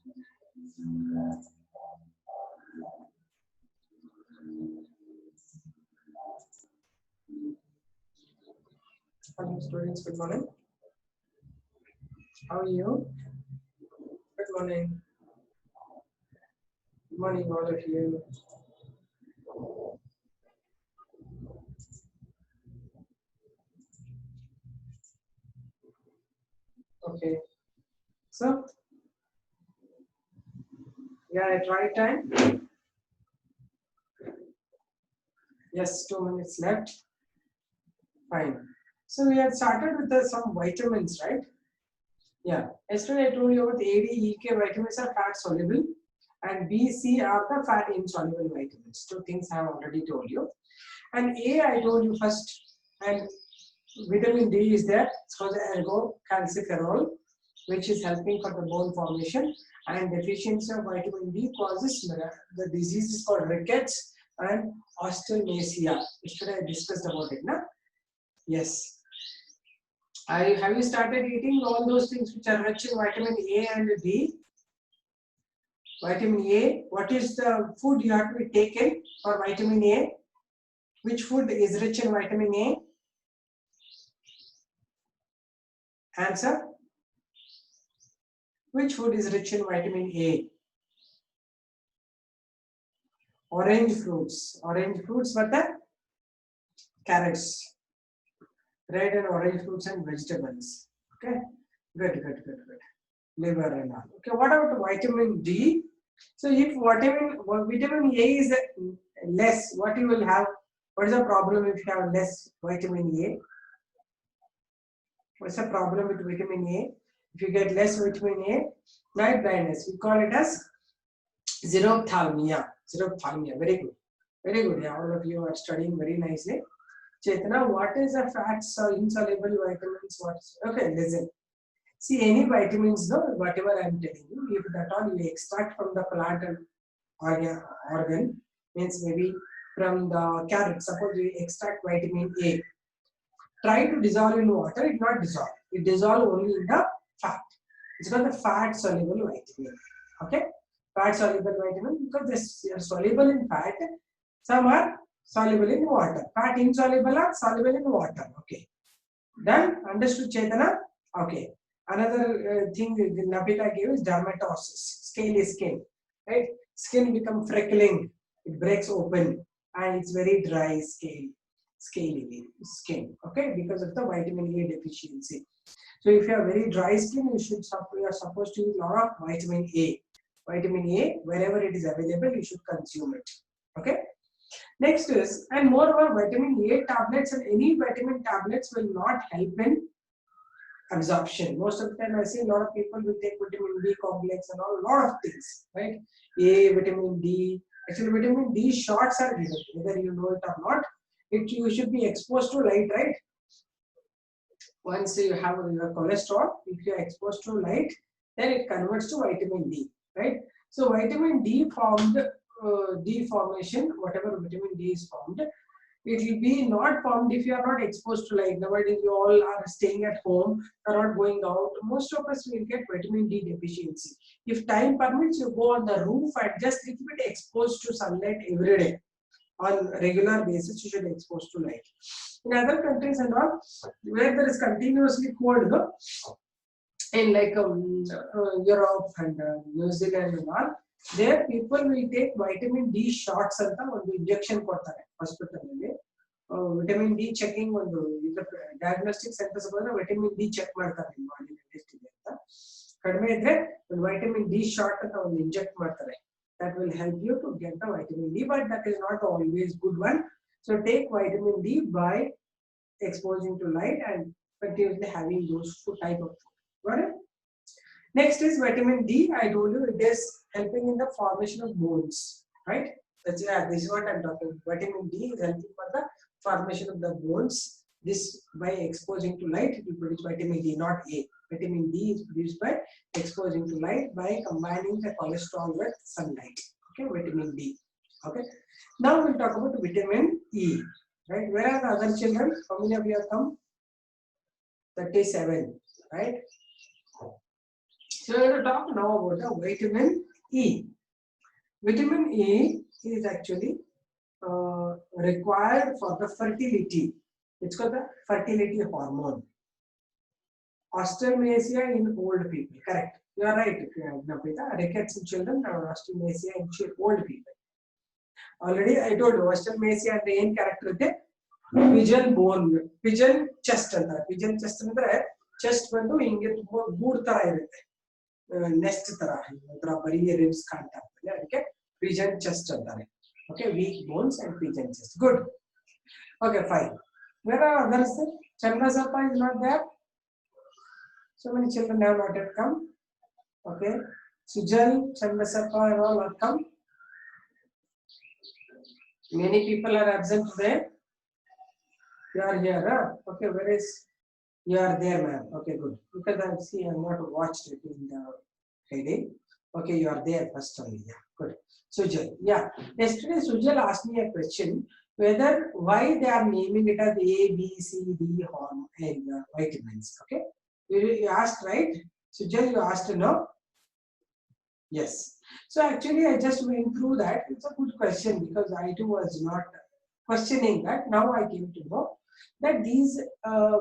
Hello students, good morning. How are you? Good morning. Good morning all of you. Okay. So, yeah, at right time. Yes, 2 minutes left. Fine. So we had started with some vitamins, right? Yeah. Yesterday I told you about A, D, E, K vitamins are fat soluble and B, C are the fat insoluble vitamins. Two things I have already told you. And A I told you first, and vitamin D is there. It's called ergocalciferol, which is helping for the bone formation. And deficiency of vitamin D causes the diseases called rickets and osteomalacia. Yesterday I discussed about it, na? Yes. Have you started eating all those things which are rich in vitamin A and D? Vitamin A, what is the food you have to be taken for vitamin A? Which food is rich in vitamin A? Answer. Which food is rich in vitamin A? Orange fruits. Orange fruits, what the? Carrots. Red and orange fruits and vegetables. Okay. Good. Liver and all. Okay. What about vitamin D? So if vitamin A is less, what you will have? What is the problem if you have less vitamin A? What's the problem with vitamin A? If you get less vitamin A, night blindness. We call it as xerophthalmia. Xerophthalmia. Very good. Very good. Yeah, all of you are studying very nicely. Chetana, what is the fats or insoluble vitamins? Okay, listen. See, any vitamins, no, whatever I am telling you, if that all you extract from the plant and organ, means maybe from the carrot, suppose you extract vitamin A, try to dissolve in water, it not dissolve. It dissolve only in the fat. It's called the fat soluble vitamin. Okay? Fat soluble vitamin because this are soluble in fat, some are soluble in water. Fat insoluble are soluble in water. Okay. Done? Understood, Chaitanya? Okay. Another thing Nabita gave is dermatosis, scaly skin. Right? Skin become freckling, it breaks open, and it's very dry, scaly skin. Okay, because of the vitamin A deficiency. So if you have very dry skin, you are supposed to use a lot of vitamin A. Vitamin A, wherever it is available, you should consume it. Okay. Next is, and moreover, vitamin A tablets and any vitamin tablets will not help in absorption. Most of the time I see a lot of people will take vitamin B complex and all, a lot of things, right? A, vitamin D. Actually, vitamin D shots are given, whether you know it or not. You should be exposed to light, right? Once you have your cholesterol, if you are exposed to light, then it converts to vitamin D, right? So vitamin D formed, D formation, whatever vitamin D is formed, it will be not formed if you are not exposed to light. Nowadays, you all are staying at home, are not going out. Most of us will get vitamin D deficiency. If time permits, you go on the roof and just little bit exposed to sunlight every day. On regular basis, you should be exposed to light. In other countries and all, where there is continuously cold, no? In like Europe and New Zealand and all, there people will take vitamin D shots ಅಂತ ಒಂದು injection ಕೊಡ್ತಾರೆ hospital vitamin D checking ಒಂದು diagnostic centres ಬಂದ್ರೆ vitamin D check ಮಾಡ್ತಾರೆ ನಿಮ್ಮ ಬಾಡಿಲಿ ಎಷ್ಟಿದೆ ಅಂತ ಕಡಿಮೆ ಇದ್ರೆ ಒಂದು ವಿಟಮಿನ್ ಡಿ ಶಾಟ್ ಅಂತ ಒಂದು ಇಂಜೆಕ್ಟ್ ಮಾಡ್ತಾರೆ that will help you to get the vitamin D, but that is not always good one. So take vitamin D by exposing to light and continuously having those food type of food. Got it? Next is vitamin D. I told you it is helping in the formation of bones, right? That's, yeah, this is what I'm talking about. Vitamin D is helping for the formation of the bones. This by exposing to light, it will produce vitamin D, not A. Vitamin D is produced by exposing to light by combining the cholesterol with sunlight. Okay, vitamin D. Okay. Now we'll talk about vitamin E. Right? Where are the other children? How many of you have come? 37. Right? So we will talk now about the vitamin E. Vitamin E is actually required for the fertility. It's called the fertility hormone. Osteomacia in old people. Correct. You are right, Navita. Rickets in children and osteomacia in old people. Already I told you, osteomacia and the end character is pigeon bone, pigeon chest. Pigeon chest is chest ಬಂದು ಹಿಂಗೆ ತುಂಬಾ ಗೂಡು ತರ ಇರುತ್ತೆ, next ತರ ಅದರ ಬರೀ ribs ಕಾಣ್ತಾ ಇರ್ತದೆ, ಅದಕ್ಕೆ pigeon chest ಅಂತಾರೆ. Okay, weak bones and pigeon chest. Good. Okay, fine. Where are others? Chandrasapa is not there. So many children have not yet come. Okay, Sujal, Chandrasapa have all not come. Many people are absent today. You are here, huh? Okay, where is? You are there, ma'am. Okay, good. Because I see I have not watched it in the heading. Okay, you are there first only. Yeah, good. Sujal, yeah. Yesterday Sujal asked me a question whether why they are naming it as A, B, C, D hormone and vitamins. Okay, you asked, right? Sujal, you asked, no? Yes. So actually I just went through that. It's a good question because I too was not questioning that. Now I came to know that these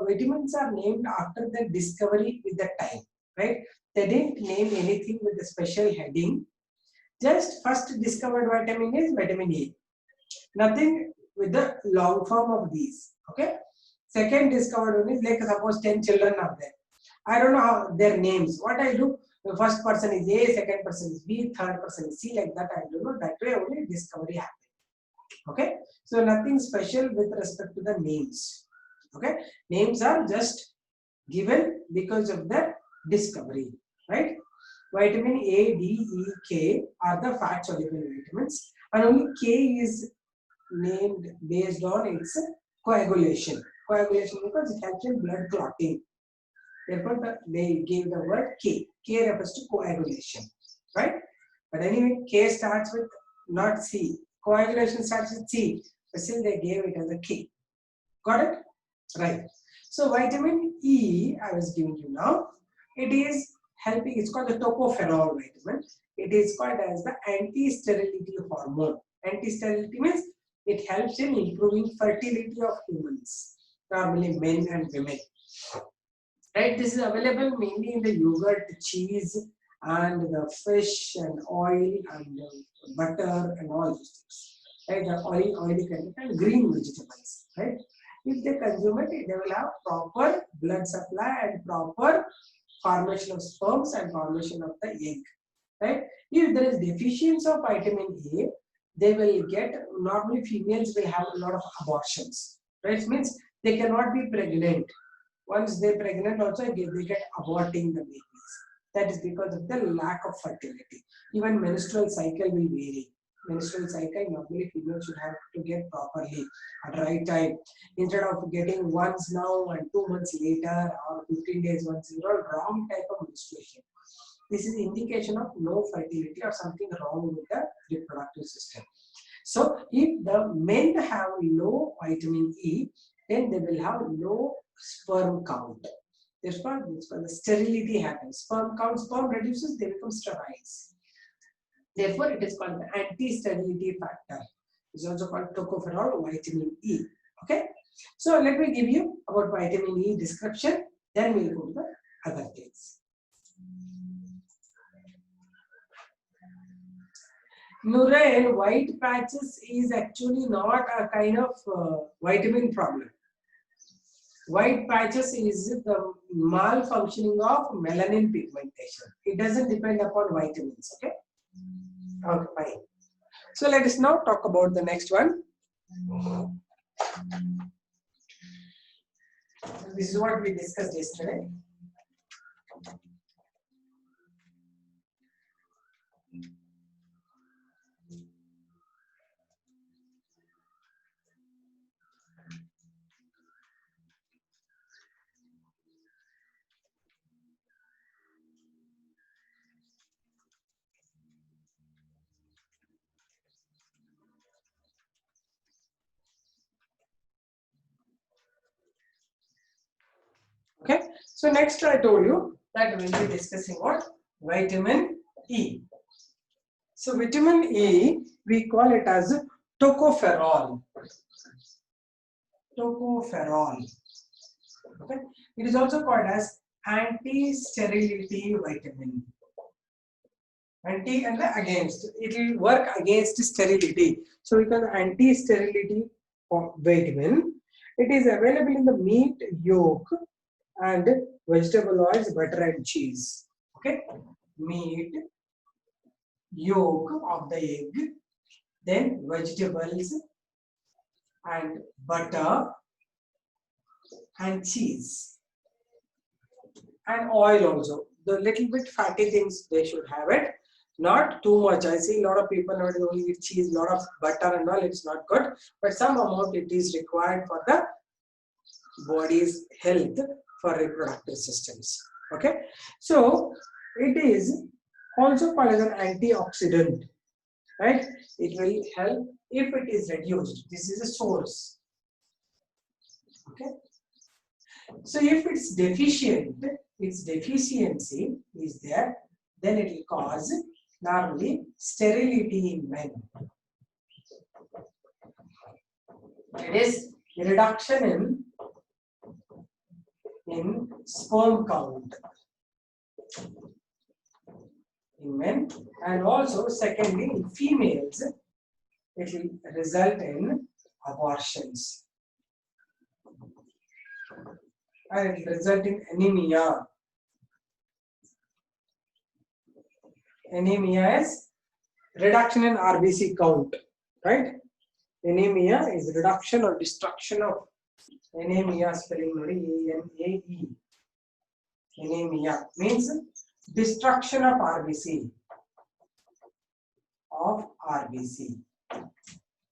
vitamins are named after the discovery with the time, right? They didn't name anything with a special heading. Just first discovered vitamin is vitamin A. Nothing with the long form of these. Okay. Second discovered one is like suppose 10 children are there. I don't know how their names. What I do, the first person is A, second person is B, third person is C, like that I don't know. That way only discovery happened. Okay. So nothing special with respect to the names. Okay. Names are just given because of the discovery, right? Vitamin A, D, E, K are the fat soluble vitamins, and only K is named based on its coagulation. Coagulation because it helps in blood clotting. Therefore, they gave the word K. K refers to coagulation, right? But anyway, K starts with not C. Coagulation starts with C, but still they gave it as a K. Got it? Right. So vitamin E, I was giving you now. It is helping. It's called the tocopherol vitamin. It is called as the anti-sterility hormone. Anti-sterility means it helps in improving fertility of humans, normally men and women. Right, this is available mainly in the yogurt, cheese, and the fish and oil and butter and all these things. Right, the oily content and green vegetables. Right, if they consume it, they will have proper blood supply and proper formation of sperms and formation of the egg. Right, if there is deficiency of vitamin A, they will get, normally females will have a lot of abortions. Right, it means they cannot be pregnant. Once they're pregnant also they get aborting the babies. That is because of the lack of fertility. Even menstrual cycle will vary. Menstrual cycle, normally females should have to get properly at right time. Instead of getting once now and 2 months later or 15 days once, it's all wrong type of menstruation. This is indication of no fertility or something wrong with the reproductive system. So if the men have low vitamin E, then they will have low sperm count. Therefore, the sterility happens. Sperm count, sperm reduces, they become sterile. Therefore, it is called the anti-sterility factor. It's also called tocopherol vitamin E. Okay. So let me give you about vitamin E description. Then we'll go to the other things. Nurain, white patches is actually not a kind of vitamin problem. White patches is the malfunctioning of melanin pigmentation. It doesn't depend upon vitamins. Okay. Okay, fine. So let us now talk about the next one. This is what we discussed yesterday. Okay, so next I told you that we'll be discussing what vitamin E. So vitamin E, we call it as tocopherol. Tocopherol. Okay. It is also called as anti-sterility vitamin. Anti and against. It will work against sterility. So we call anti-sterility vitamin. It is available in the meat yolk and vegetable oils, butter and cheese. Okay. Meat, yolk of the egg, then vegetables and butter and cheese and oil also. The little bit fatty things they should have it, not too much. I see a lot of people nowadays only eat cheese, lot of butter and all. It's not good, but some amount it is required for the body's health for reproductive systems. Okay, so it is also called as an antioxidant, right? It will help if it is reduced. This is a source. Okay, so if it's deficient, its deficiency is there, then it will cause normally sterility in men. It is reduction in sperm count in men, and also secondly in females it will result in abortions and it will result in anemia. Anemia is reduction in RBC count, right? Anemia is reduction or destruction of anemia, spelling A-N-A-E. Anemia means destruction of RBC.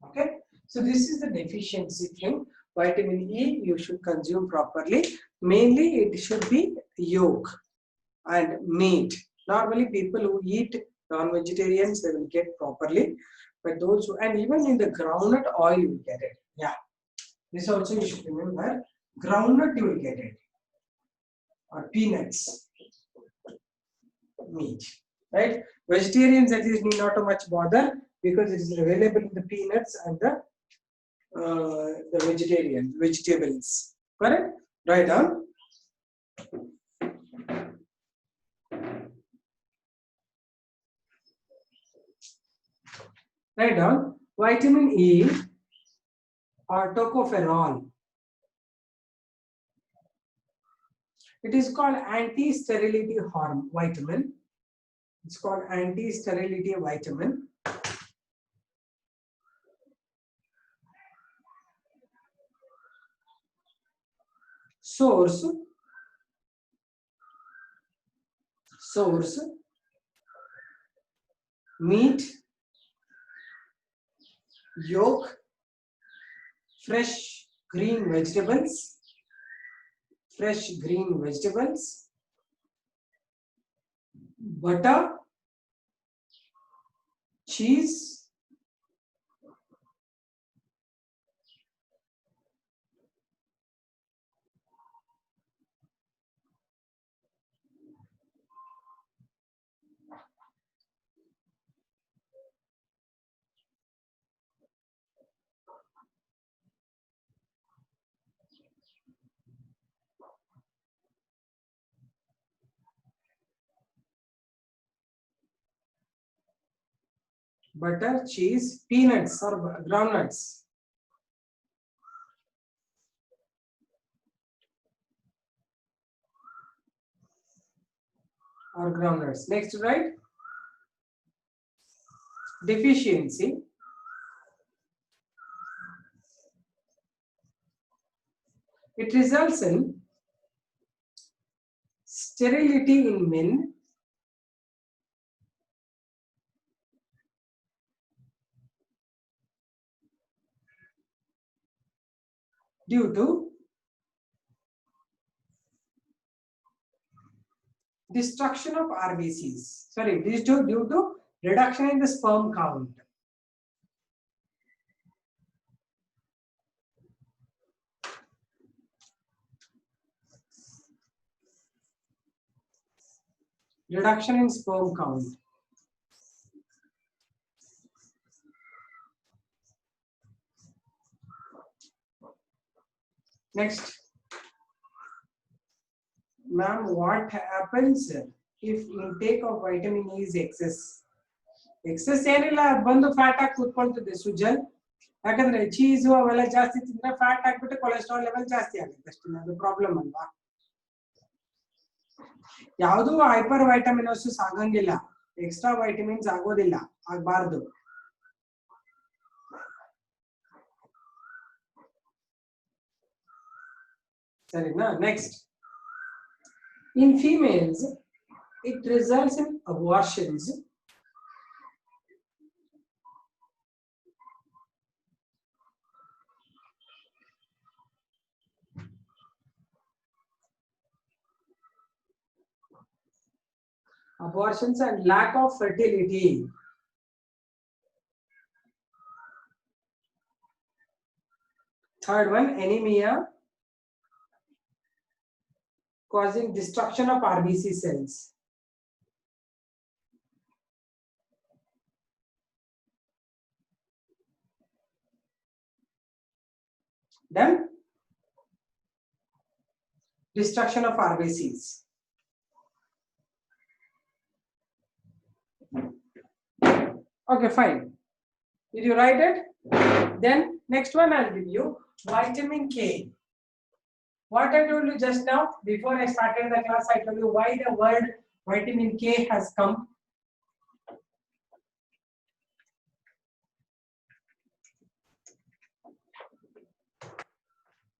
Okay, so this is the deficiency thing. Vitamin E you should consume properly. Mainly it should be yolk and meat. Normally people who eat non-vegetarians they will get properly, but those who, and even in the groundnut oil you will get it. Yeah, this also you should remember. Groundnut you will get it, or peanuts, meat, right? Vegetarians at least need not too much bother because it is available in the peanuts and the vegetables. Correct? Write down. Write down vitamin E or tocopherol. It is called anti-sterility vitamin. It's called anti-sterility vitamin. Source meat, yolk, fresh green vegetables, butter, cheese, peanuts or groundnuts. Next, right? Deficiency. It results in sterility in men, due to destruction of RBCs. Sorry, due to reduction in the sperm count. reduction in sperm count. Next, ma'am, what happens if intake of vitamin E is excess? Excess ಏನಿಲ್ಲ, ಬಂದು fat ಆಗಿ ಕೂತ್ಕೊಳ್ತದೆ ಸುಜಲ್. ಯಾಕಂದ್ರೆ cheese ಅವೆಲ್ಲ ಜಾಸ್ತಿ ತಿಂದ್ರೆ fat ಆಗ್ಬಿಟ್ಟು cholesterol level ಜಾಸ್ತಿ ಆಗುತ್ತೆ ಅಷ್ಟೇ. ಅದು ಪ್ರಾಬ್ಲಮ್ ಅಲ್ವಾ? ಯಾವುದು ಹೈಪರ್ ವೈಟಮಿನೋಸಿಸ್ ಆಗಂಗಿಲ್ಲ, ಎಕ್ಸ್ಟ್ರಾ ವೈಟಮಿನ್ಸ್ ಆಗೋದಿಲ್ಲ, ಆಗಬಾರ್ದು. ಸರಿನಾ? Next, in females it results in abortions and lack of fertility. Third one, anemia causing destruction of RBC cells. Then destruction of RBCs. Okay, fine. Did you write it? Then next one I'll give you vitamin K. What I told you just now, before I started the class, I told you why the word vitamin K has come.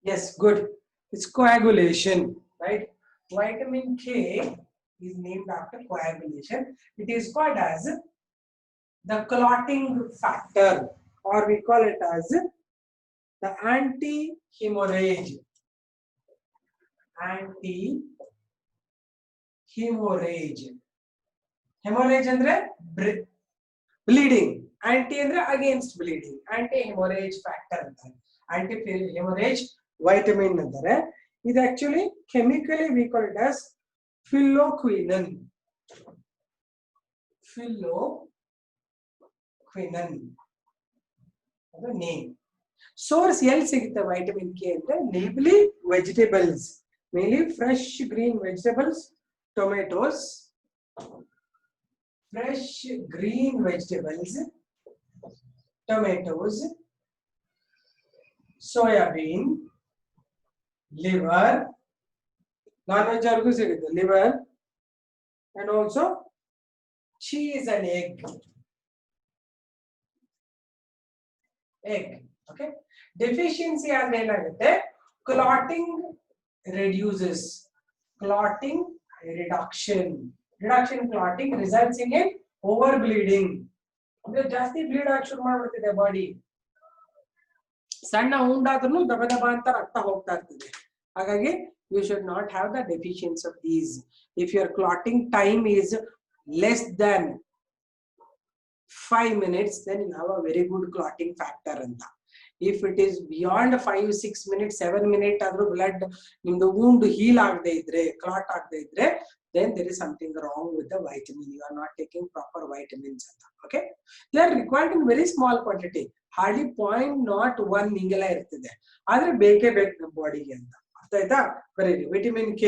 Yes, good. It's coagulation, right? Vitamin K is named after coagulation. It is called as the clotting factor, or we call it as the anti-hemorrhage. Anti-hemorrhage. Hemorrhage andre bleeding. Anti andre against bleeding. Anti-hemorrhage factor antare. Anti-hemorrhage vitamin antare. It actually chemically we call it as phylloquinone. Phylloquinone. The name. Source ಎಲ್ಲಿ ಸಿಗುತ್ತೆ vitamin K ಅಂದ್ರೆ mainly vegetables, mainly fresh green vegetables, tomatoes, fresh green vegetables, tomatoes, soya bean, liver, non-veg argu ಸಿಗುತ್ತೆ liver, and also cheese and egg. Okay, deficiency as ಏನಾಗುತ್ತೆ, clotting reduces, clotting reduction clotting results in over bleeding. ಅಂದ್ರೆ ಜಾಸ್ತಿ bleed ಆಗಿ ಶುರು ಮಾಡ್ಬಿಡ್ತಿದೆ body, ಸಣ್ಣ ಉಂಡಾದ್ರೂ ದಬ ದಬ ಅಂತ ರಕ್ತ ಹೋಗ್ತಾ ಇರ್ತದೆ. ಹಾಗಾಗಿ you should not have the deficiency of these. If your clotting time is less than 5 minutes, then you have a very good clotting factor anta. If it is beyond 5, 6 minutes, 7 minutes adru blood nimdu wound heal agde idre, clot agde idre, then there is something wrong with the vitamin. You are not taking proper vitamins anta. Okay, they are required in very small quantity, hardly 0.01 ingala irtide, adre beke ಬೇಕು ನಮ್ಮ ಬಾಡಿಗೆ ಅಂತ. ಅರ್ಥ ಆಯ್ತಾ? ಬರೀರಿ vitamin K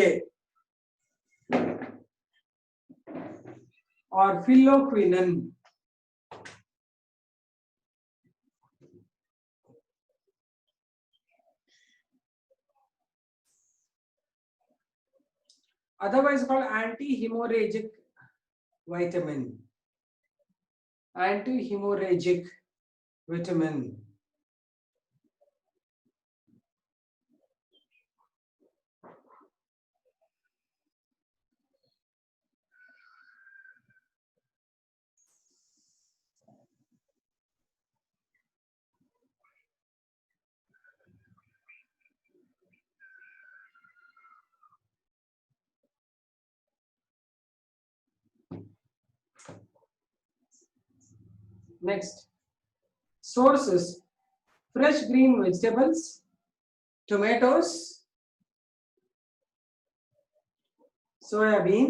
or phylloquinone. Otherwise called anti-hemorrhagic vitamin. Anti-hemorrhagic vitamin. Next, sources: fresh green vegetables, tomatoes, soya bean,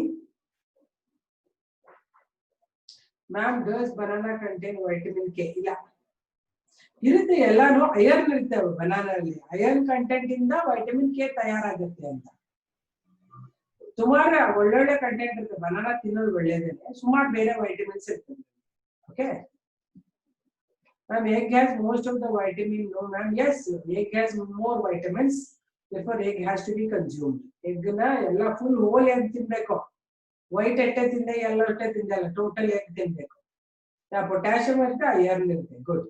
ma'am does banana contain vitamin K? ಇಲ್ಲ, ಇರುತ್ತೆ, ಎಲ್ಲಾನು ಐರನ್ ಇರುತ್ತೆ ಬನಾನಲ್ಲಿ. ಐರನ್ ಕಂಟೆಂಟ್ ಇಂದ ವೈಟಮಿನ್ ಕೆ ತಯಾರಾಗುತ್ತೆ ಅಂತ. ಸುಮಾರು ಒಳ್ಳೊಳ್ಳೆ ಕಂಟೆಂಟ್ ಇರುತ್ತೆ. ಬನಾನಾ ತಿನ್ನೋದು ಒಳ್ಳೇದೇನೆ, ಸುಮಾರು ಬೇರೆ ವೈಟಮಿನ್ಸ್ ಇರ್ತದೆ. Okay ma'am, egg has most of the vitamin. No ma'am, yes, egg has more vitamins, therefore egg has to be consumed. Egg na ella full whole egg ತಿನ್ನಬೇಕು. White ಎಟ್ಟೆ ತಿಂದೆ ಎಲ್ಲ ಎಟ್ಟೆ ತಿಂದಲ್ಲ, ಟೋಟಲ್ ಎಗ್ ತಿನ್ನಬೇಕು. Potassium ಇರುತ್ತೆ, iron ಇರುತ್ತೆ, good.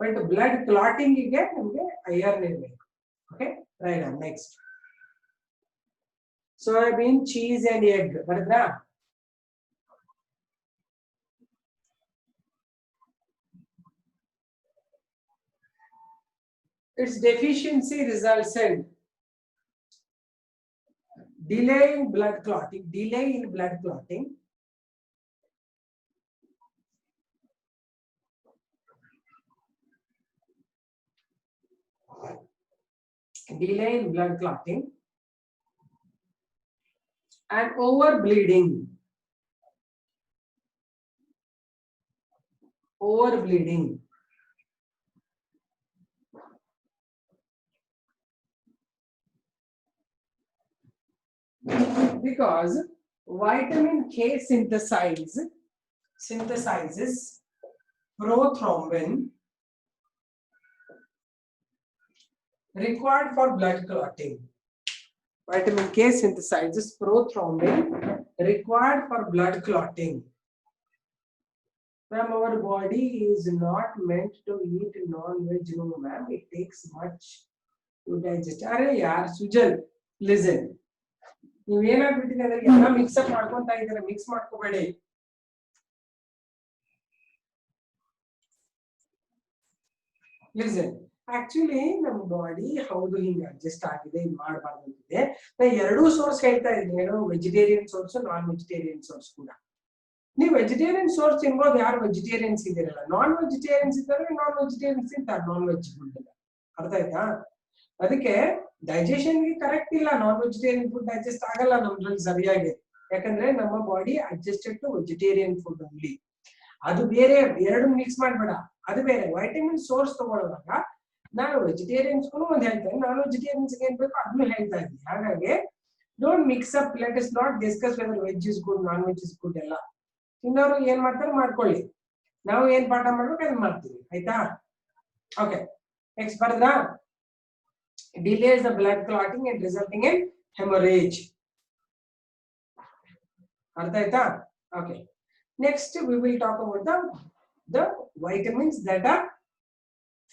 But blood clotting ಗೆ ನಮಗೆ ಐರನ್ ಇರಬೇಕು. Okay right. Next soybean, cheese and egg ಬರದ್ರಾ? Its deficiency results in delay in blood clotting, delay in blood clotting, delay in blood clotting, and over bleeding. Over bleeding. Because vitamin K synthesizes prothrombin required for blood clotting. Vitamin K synthesizes prothrombin required for blood clotting. Ma'am, our body is not meant to eat non-veg. No ma'am, it takes much to digest. Arey yaar Sujal, listen. ನೀವೇನಾಗ್ಬಿಟ್ಟಿದೆ ಎಲ್ಲ mix-up ಮಾಡ್ಕೊಂತ ಇದ್ದಾರೆ, mix ಮಾಡ್ಕೋಬೇಡಿ. Listen, actually ನಮ್ಮ body ಹೌದು ಹಿಂಗೆ adjust ಆಗಿದೆ, ಇದು ಮಾಡಬಾರ್ದು ಅಂತಿದೆ. ನಾ ಎರಡೂ ಸೋರ್ಸ್ ಹೇಳ್ತಾ ಇದ್ದೀನಿ, vegetarian source, non vegetarian source ಕೂಡ. ನೀವು ವೆಜಿಟೇರಿಯನ್ ಸೋರ್ಸ್ ತಿನ್ಬೋದು, ಯಾರು ವೆಜಿಟೇರಿಯನ್ಸ್ ಇದ್ದೀರಲ್ಲ. ನಾನ್ ವೆಜಿಟೇರಿಯನ್ಸ್ ಇದ್ದಾರೆ, ನಾನ್ ವೆಜಿಟೇರಿಯನ್ಸ್ ತಿಂತಾರೆ, ನಾನ್ ವೆಜ್ ಫುಡ್. ಅರ್ಥ ಆಯ್ತಾ? ಅದಕ್ಕೆ ಡೈಜೆಷನ್ ಗೆ ಕರೆಕ್ಟ್ ಇಲ್ಲ, ನಾನ್ ವೆಜಿಟೇರಿಯನ್ ಫುಡ್ ಡೈಜೆಸ್ಟ್ ಆಗಲ್ಲ ನಮ್ದ್ರಲ್ಲಿ ಸರಿಯಾಗಿ. ಯಾಕಂದ್ರೆ ನಮ್ಮ body adjusted to vegetarian food only. ಅದು ಬೇರೆ, ಎರಡು ಮಿಕ್ಸ್ ಮಾಡ್ಬೇಡ, ಅದು ಬೇರೆ. ವೈಟಮಿನ್ ಸೋರ್ಸ್ ತಗೊಳ್ಳುವಾಗ ನಾನು ವೆಜಿಟೇರಿಯನ್ಸ್ಗೂ ಒಂದು ಹೇಳ್ತೇನೆ, ನಾನ್ ವೆಜಿಟೇರಿಯನ್ಸ್ ಏನ್ ಬೇಕು ಅದನ್ನು ಹೇಳ್ತಾ ಇದ್ದೀನಿ. ಹಾಗಾಗಿ don't mix up. Let us not discuss whether veg is good, non veg is good. ಎಲ್ಲ ತಿನ್ನೋರು ಏನ್ ಮಾಡ್ತಾರೆ ಮಾಡ್ಕೊಳ್ಳಿ, ನಾವು ಏನ್ ಪಾಠ ಮಾಡ್ಬೇಕು ಅದನ್ನ ಮಾಡ್ತೀವಿ. ಆಯ್ತಾ? ಓಕೆ, ನೆಕ್ಸ್ಟ್ ಬರ್ದ್ರಾ? Delays the blood clotting and resulting in hemorrhage. Artha aita? Okay. Next we will talk about the vitamins that are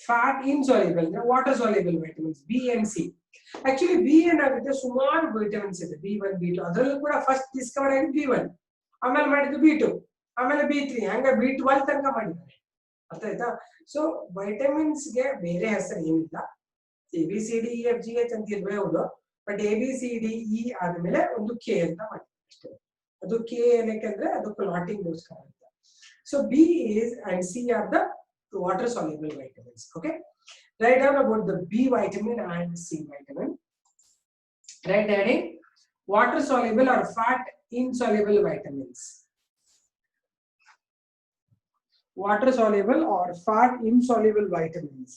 fat insoluble, the water soluble vitamins B and C. Actually B ಏನಾಗುತ್ತೆ, ಸುಮಾರು vitamins ಇದೆ. B1 B2 ಅದರಲ್ಲೂ ಕೂಡ first Discover ಆಗಿ B1, ಆಮೇಲೆ ಮಾಡಿದ್ದು B2, ಆಮೇಲೆ B3, ಹಂಗ B12 ತನಕ ಮಾಡಿದ್ದಾರೆ. ಅರ್ಥ ಆಯ್ತಾ? ಸೊ ವೈಟಮಿನ್ಸ್ ಗೆ ಬೇರೆ ಹೆಸರು ಏನಿಲ್ಲ. ABCDEFGH ಅಂತ ಇರಬಹುದು, ಬಟ್ ABCDE ಆದ್ಮೇಲೆ ಒಂದು K ಅಂತ ಮಾಡಿದ್ದಾರೆ ಅಷ್ಟೇ. ಅದು K ಏನಕ್ಕೆ ಅದು ಕ್ಲಾಟಿಂಗ್ ಗೋಸ್ಕರ ಅಂತ. So B is and C are the water soluble vitamins. Okay, write down about the B vitamin and C vitamin. Write down water soluble or fat insoluble vitamins. Water soluble or fat insoluble vitamins.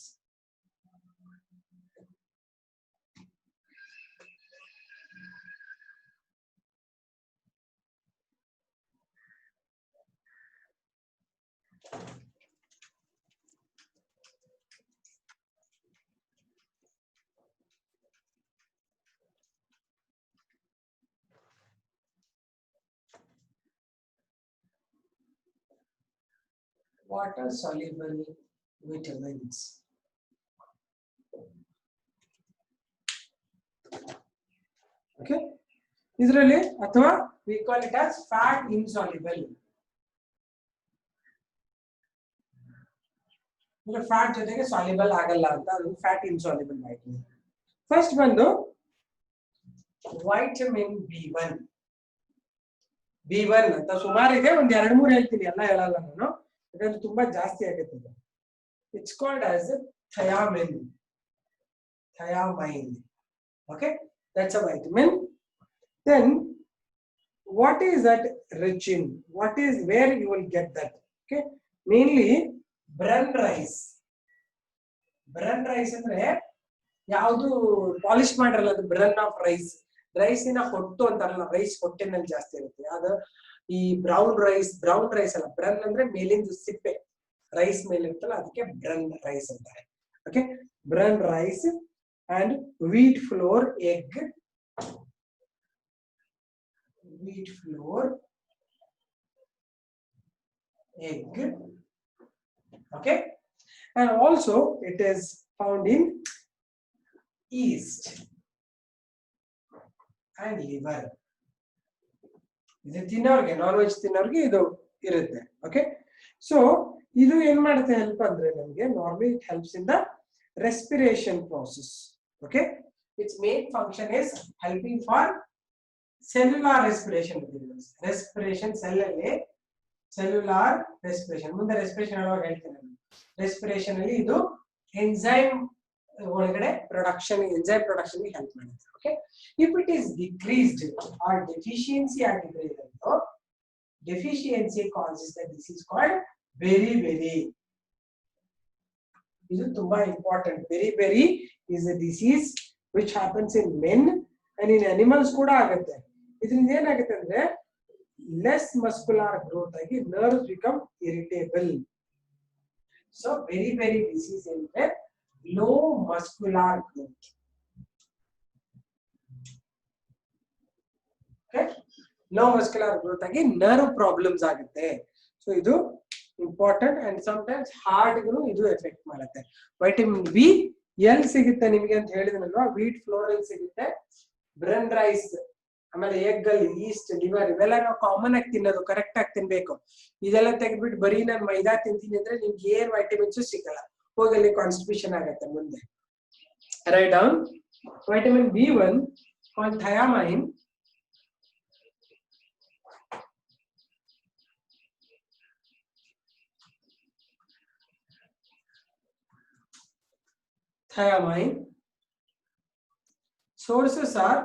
Water soluble vitamins. Okay, ಇದರಲ್ಲಿ ಅಥವಾ we call it as fat insoluble. ಅಂದ್ರೆ fat ಜೊತೆಗೆ soluble ಆಗಲ್ಲ ಅಂತ, ಅದು fat insoluble vitamin. First ಬಂದು vitamin B1. B1 ಅಂತ ಸುಮಾರು ಇದೆ, ಒಂದ್ 2-3 ಹೇಳ್ತೀನಿ, ಎಲ್ಲ ಹೇಳಲ್ಲ ನಾನು ಯಾಕಂದ್ರೆ ತುಂಬಾ ಜಾಸ್ತಿ ಆಗುತ್ತೆ ಇದು. It's called as thiamine. Okay, that's a vitamin. Then what is that rich in? What is where you will get that? Okay, mainly brown rice. Brown rice ಅಂದ್ರೆ ಯಾವುದು ಪಾಲಿಶ್ ಮಾಡಿರಲ್ಲ, ಅದು ಬ್ರನ್ ಆಫ್ ರೈಸ್. ರೈಸಿನ ಹೊಟ್ಟು ಅಂತಾರಲ್ಲ, ರೈಸ್ ಹೊಟ್ಟೆನಲ್ಲಿ ಜಾಸ್ತಿ ಇರುತ್ತೆ. ಅದು ಈ ಬ್ರೌನ್ ರೈಸ್ ಅಲ್ಲ, ಬ್ರನ್ ಅಂದ್ರೆ ಮೇಲಿಂದ ಸಿಪ್ಪೆ, ರೈಸ್ ಮೇಲೆ ಇರ್ತಲ್ಲ, ಅದಕ್ಕೆ ಬ್ರನ್ ರೈಸ್ ಅಂತಾರೆ. Okay, brown rice and wheat flour egg, wheat flour, egg. Okay, and also it is found in yeast and liver. ಇದು ತಿನ್ನೋರ್ಗೆ, ನಾನ್ ವೆಜ್ ತಿನ್ನೋರ್ಗೆ ಇದು ಇರುತ್ತೆ. ಓಕೆ, ಸೊ ಇದು ಏನ್ ಮಾಡುತ್ತೆ ಹೆಲ್ಪ್ ಅಂದ್ರೆ ನಮಗೆ normally it helps in the respiration process. Okay, its main function is helping for cellular respiration cell ಅಲ್ಲಿ cellular respiration. ಮುಂದೆ ರೆಸ್ಪಿರೇಷನ್ ಹೇಳುವಾಗ ಹೇಳ್ತೇನೆ. ರೆಸ್ಪಿರೇಷನ್ ಅಲ್ಲಿ ಇದು ಎನ್ಸೈಮ್ ಒಳಗಡೆ ಪ್ರೊಡಕ್ಷನ್, ಎನ್ಸೈಮ್ ಪ್ರೊಡಕ್ಷನ್ ಗೆ ಹೆಲ್ಪ್ ಮಾಡುತ್ತೆ. Okay, if it is decreased or deficiency ಆಗಿದ್ರೆ ಇದನ್ನು deficiency causes the disease called beri. ಇದು ತುಂಬಾ important. Beri is a disease which happens in men and in animals ಕೂಡ ಆಗುತ್ತೆ. ಇದರಿಂದ ಏನಾಗುತ್ತೆ ಅಂದ್ರೆ ಲೆಸ್ ಮಸ್ಕ್ಯುಲರ್ ಗ್ರೋತ್ ಆಗಿ nerves become irritable. So beri disease ಅಂದ್ರೆ low muscular growth. Low muscular growth ಆಗಿ ನರ್ವ್ ಪ್ರಾಬ್ಲಮ್ಸ್ ಆಗುತ್ತೆ. ಸೊ ಇದು ಇಂಪಾರ್ಟೆಂಟ್. ಅಂಡ್ ಸಮ್ಟೈಮ್ಸ್ ಹಾರ್ಟ್ಗೂ ಇದು ಎಫೆಕ್ಟ್ ಮಾಡುತ್ತೆ. ವೈಟಮಿನ್ ಬಿ ಎಲ್ಲಿ ಸಿಗುತ್ತೆ ನಿಮಗೆ ಅಂತ ಹೇಳಿದ್ನಲ್ವಾ, ವೀಟ್ ಫ್ಲೋರ್ ಅಲ್ಲಿ ಸಿಗುತ್ತೆ, ಬ್ರನ್ ರೈಸ್, ಆಮೇಲೆ ಎಗ್ ಅಲ್ಲಿ, ಈಸ್ಟ್, ಲಿವರ್, ಇವೆಲ್ಲ ನಾವು ಕಾಮನ್ ಆಗಿ ತಿನ್ನೋದು, ಕರೆಕ್ಟ್ ಆಗಿ ತಿನ್ಬೇಕು. ಇದೆಲ್ಲ ತೆಗೆದ್ಬಿಟ್ಟು ಬರೀ ನಾನು ಮೈದಾ ತಿಂತೀನಿ ಅಂದ್ರೆ ನಿಮ್ಗೆ ಏನ್ ವೈಟಮಿನ್ಸ್ ಸಿಗಲ್ಲ, ಹೋಗಲ್ಲಿ ಕಾನ್ಸ್ಟಿಪೇಷನ್ ಆಗತ್ತೆ ಮುಂದೆ. Right down vitamin B1 called thiamine. Thiamine. Sources are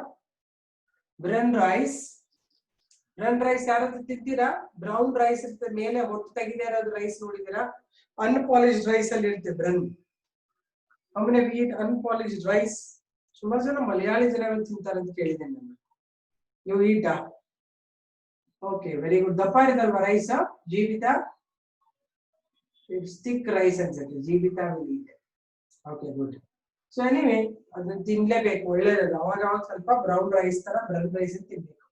brown rice. Brown rice ಯಾರಾದ್ರೂ ತಿಂತೀರಾ? ಬ್ರೌನ್ ರೈಸ್ ಇರುತ್ತೆ, ಮೇಲೆ ಹೊಟ್ಟು ತೆಗೆದೇ ಇರೋದು ರೈಸ್ ನೋಡಿದೀರಾ? ಅನ್ಪಾಲಿಶ್ಡ್ ರೈಸ್ ಅಲ್ಲಿ ಇರುತ್ತೆ brown. How many of you eat unpolished rice? ಸುಮಾರು ಜನ ಮಲಯಾಳಿ ಜನಗಳು ತಿಂತಾರೆ ಅಂತ ಕೇಳಿದ್ದೇನೆ ನಾನು. You eat? Okay, very good. ದಪ್ಪ ಇರದಲ್ವಾ ರೈಸ್? ಜೀವಿತ it's thick rice ಅನ್ಸುತ್ತೆ. ಜೀವಿತ will eat. Okay, good. So anyway, ಅದನ್ನ ತಿನ್ಲೇಬೇಕು, ಒಳ್ಳೇದಲ್ಲ. ಅವಾಗ ಸ್ವಲ್ಪ ಬ್ರೌನ್ ರೈಸ್ ತರ ಬ್ರೌನ್ ರೈಸ್ ತಿನ್ಬೇಕು.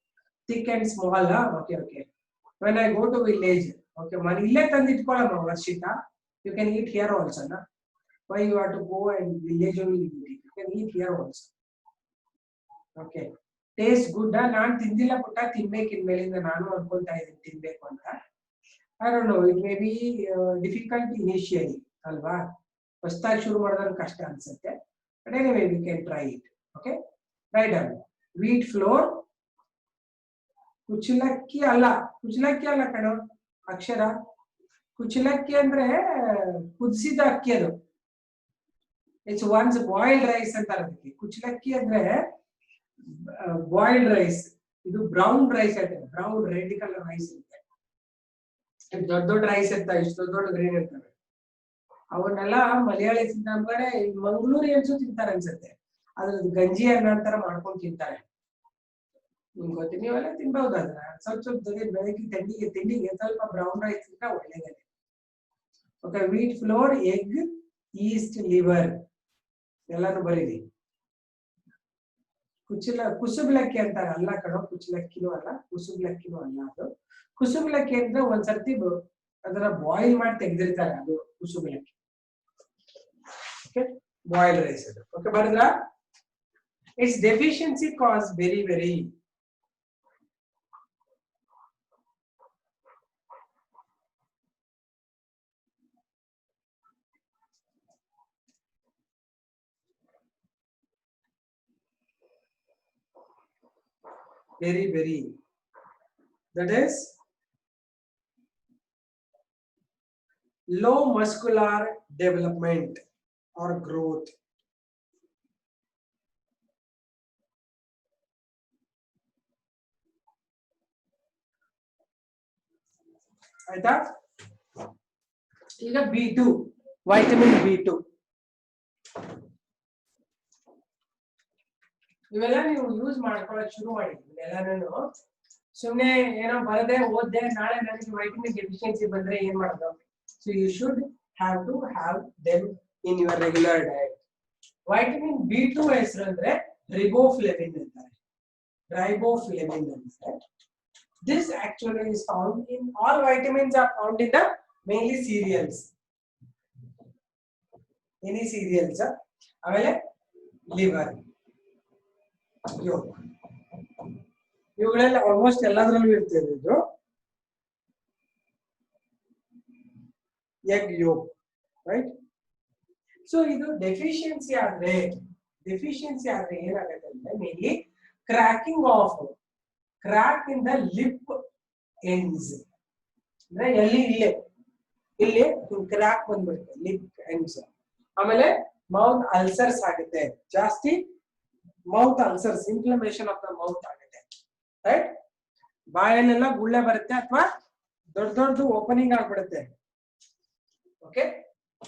Thick and small. Okay. When I go to village, okay, man ಇಲ್ಲೇ ತಂದು ಇಟ್ಕೊಳ್ಳಮ್ಮ Varshita. You can eat here also, na? Why you have to go and village only eat? You can eat here also. Okay. Taste good. ನಾನು ತಿಂದಿಲ್ಲ ಪುಟ್ಟ, ತಿನ್ಬೇಕು ಇನ್ಮೇಲಿಂದ ನಾನು ಅನ್ಕೊಂತಾ ಇದ್ದೀನಿ ತಿನ್ಬೇಕು ಅಂತ. I don't know, it may be difficult initially, ಅಲ್ವಾ? ಹೊಸದಾಗಿ ಶುರು ಮಾಡಿದ್ರೆ ಕಷ್ಟ ಅನ್ಸುತ್ತೆ. But anyway, we can try it. Okay, right down. Wheat flour. ಕುಚಲಕ್ಕಿ ಅಲ್ಲ ಕಣೋ ಅಕ್ಷರ. ಕುಚಲಕ್ಕಿ ಅಂದ್ರೆ ಕುದಿಸಿದ ಅಕ್ಕಿ, ಅದು ಇಟ್ಸ್ ಒನ್ಸ್ ಬಾಯ್ಲ್ಡ್ ರೈಸ್ ಅಂತ ಅದಕ್ಕೆ. ಕುಚಲಕ್ಕಿ ಅಂದ್ರೆ ಬಾಯ್ಲ್ಡ್ ರೈಸ್. ಇದು ಬ್ರೌನ್ ರೈಸ್ ಐತೆ, ಬ್ರೌನ್ ರೆಡ್ ಕಲರ್ ರೈಸ್ ಇರುತ್ತೆ. ದೊಡ್ಡ ರೈಸ್ ಇರ್ತಾವೆ, ಇಷ್ಟು ದೊಡ್ಡ ಗ್ರೀನ್ ಇರ್ತವೆ. ಅವನ್ನೆಲ್ಲ ಮಲಯಾಳಿ ತಿಂತಾರೆ, ಮಂಗಳೂರಿಯನ್ಸು ತಿಂತಾರೆ ಅನ್ಸುತ್ತೆ. ಅದ್ರದ್ದು ಗಂಜಿ ಅನ್ನ ತರ ಮಾಡ್ಕೊಂಡು ತಿಂತಾರೆ. ನಿಮ್ಗೆ ಗೊತ್ತಿ, ನೀವೆಲ್ಲ ತಿನ್ಬಹುದು. ಅದನ್ನ ಸ್ವಲ್ಪ ಬೆಳಗ್ಗೆ ತಿಂಡಿಗೆ ಸ್ವಲ್ಪ ಬ್ರೌನ್ ರೈಸ್ ತಿಂದ್ರೆ ಒಳ್ಳೇದೇ. Okay, wheat flour, egg, yeast, liver ಎಲ್ಲಾನು ಬರೀರಿ. ಕುಸುಬ್ಲಕ್ಕಿ ಅಂತಾರೆ, ಅಲ್ಲ ಕಣೋ, ಕುಚಲಕ್ಕಿನೂ ಅಲ್ಲ, ಕುಸುಬ್ಲಕ್ಕಿನೂ ಅಲ್ಲ. ಅದು ಕುಸುಬ್ಲಕ್ಕಿ ಅಂದ್ರೆ ಒಂದ್ಸರ್ತಿ ಅದನ್ನ ಬಾಯ್ಲ್ ಮಾಡಿ ತೆಗೆದಿರ್ತಾರೆ, ಅದು ಕುಸುಬ್ಲಕ್ಕಿ. ಓಕೆ, ಬಾಯ್ಲ್ಡ್ ರೈಸ್ ಅದು. ಓಕೆ, ಬರದ್ರಾ? Its deficiency cause very that is low muscular development or growth. ಆಯ್ತಾ? ಈಗ B2, ವೈಟಮಿನ್ B2 ಇವೆಲ್ಲ ನೀವು ಯೂಸ್ ಮಾಡ್ಕೊಳ್ಳೋಕೆ ಶುರು ಮಾಡಿದ್ವಿ ಎಲ್ಲಾನು. ಸುಮ್ಮನೆ ಏನೋ ಬರದೆ ಓದ್ದೆ ನಾಳೆ ನನಗೆ ವೈಟಮಿನ್ ಡೆಫಿಷಿಯನ್ಸಿ ಬಂದ್ರೆ ಏನ್ ಮಾಡೋದು? So you should have to have them in your regular diet. Vitamin B2 ಹೆಸರು ಅಂದ್ರೆ ರಿಬೋಫ್ಲೆವಿನ್ ಅಂತಾರೆ. ರೈಬೋಫ್ಲೆವಿನ್ ಅಂತಾರೆ. This actually is found in all vitamins are found in the mainly cereals. Any cereals, ಆಮೇಲೆ liver, yolk. ಇವುಗಳೆಲ್ಲ almost ಎಲ್ಲದರಲ್ಲೂ ಇರ್ತದೆ. ಇದು egg yolk, right? So ಇದು ಡೆಫಿಷಿಯನ್ಸಿ ಆದ್ರೆ ಏನಾಗುತ್ತೆ ಅಂದ್ರೆ mainly cracking of crack in the lip ends. ಅಂದ್ರೆ ಇಲ್ಲಿ ಕ್ರ್ಯಾಕ್ ಬಂದ್ಬಿಡುತ್ತೆ ಲಿಪ್ ಎಂಡ್ಸ್. ಆಮೇಲೆ ಮೌತ್ ಅಲ್ಸರ್ಸ್ ಆಗುತ್ತೆ ಜಾಸ್ತಿ. Mouth ulcers, inflammation of the mouth ಆಗುತ್ತೆ, ರೈಟ್? ಬಾಯಲ್ಲೆಲ್ಲ ಗುಳ್ಳೆ ಬರುತ್ತೆ ಅಥವಾ ದೊಡ್ಡದು ಓಪನಿಂಗ್ ಆಗ್ಬಿಡುತ್ತೆ. ಓಕೆ,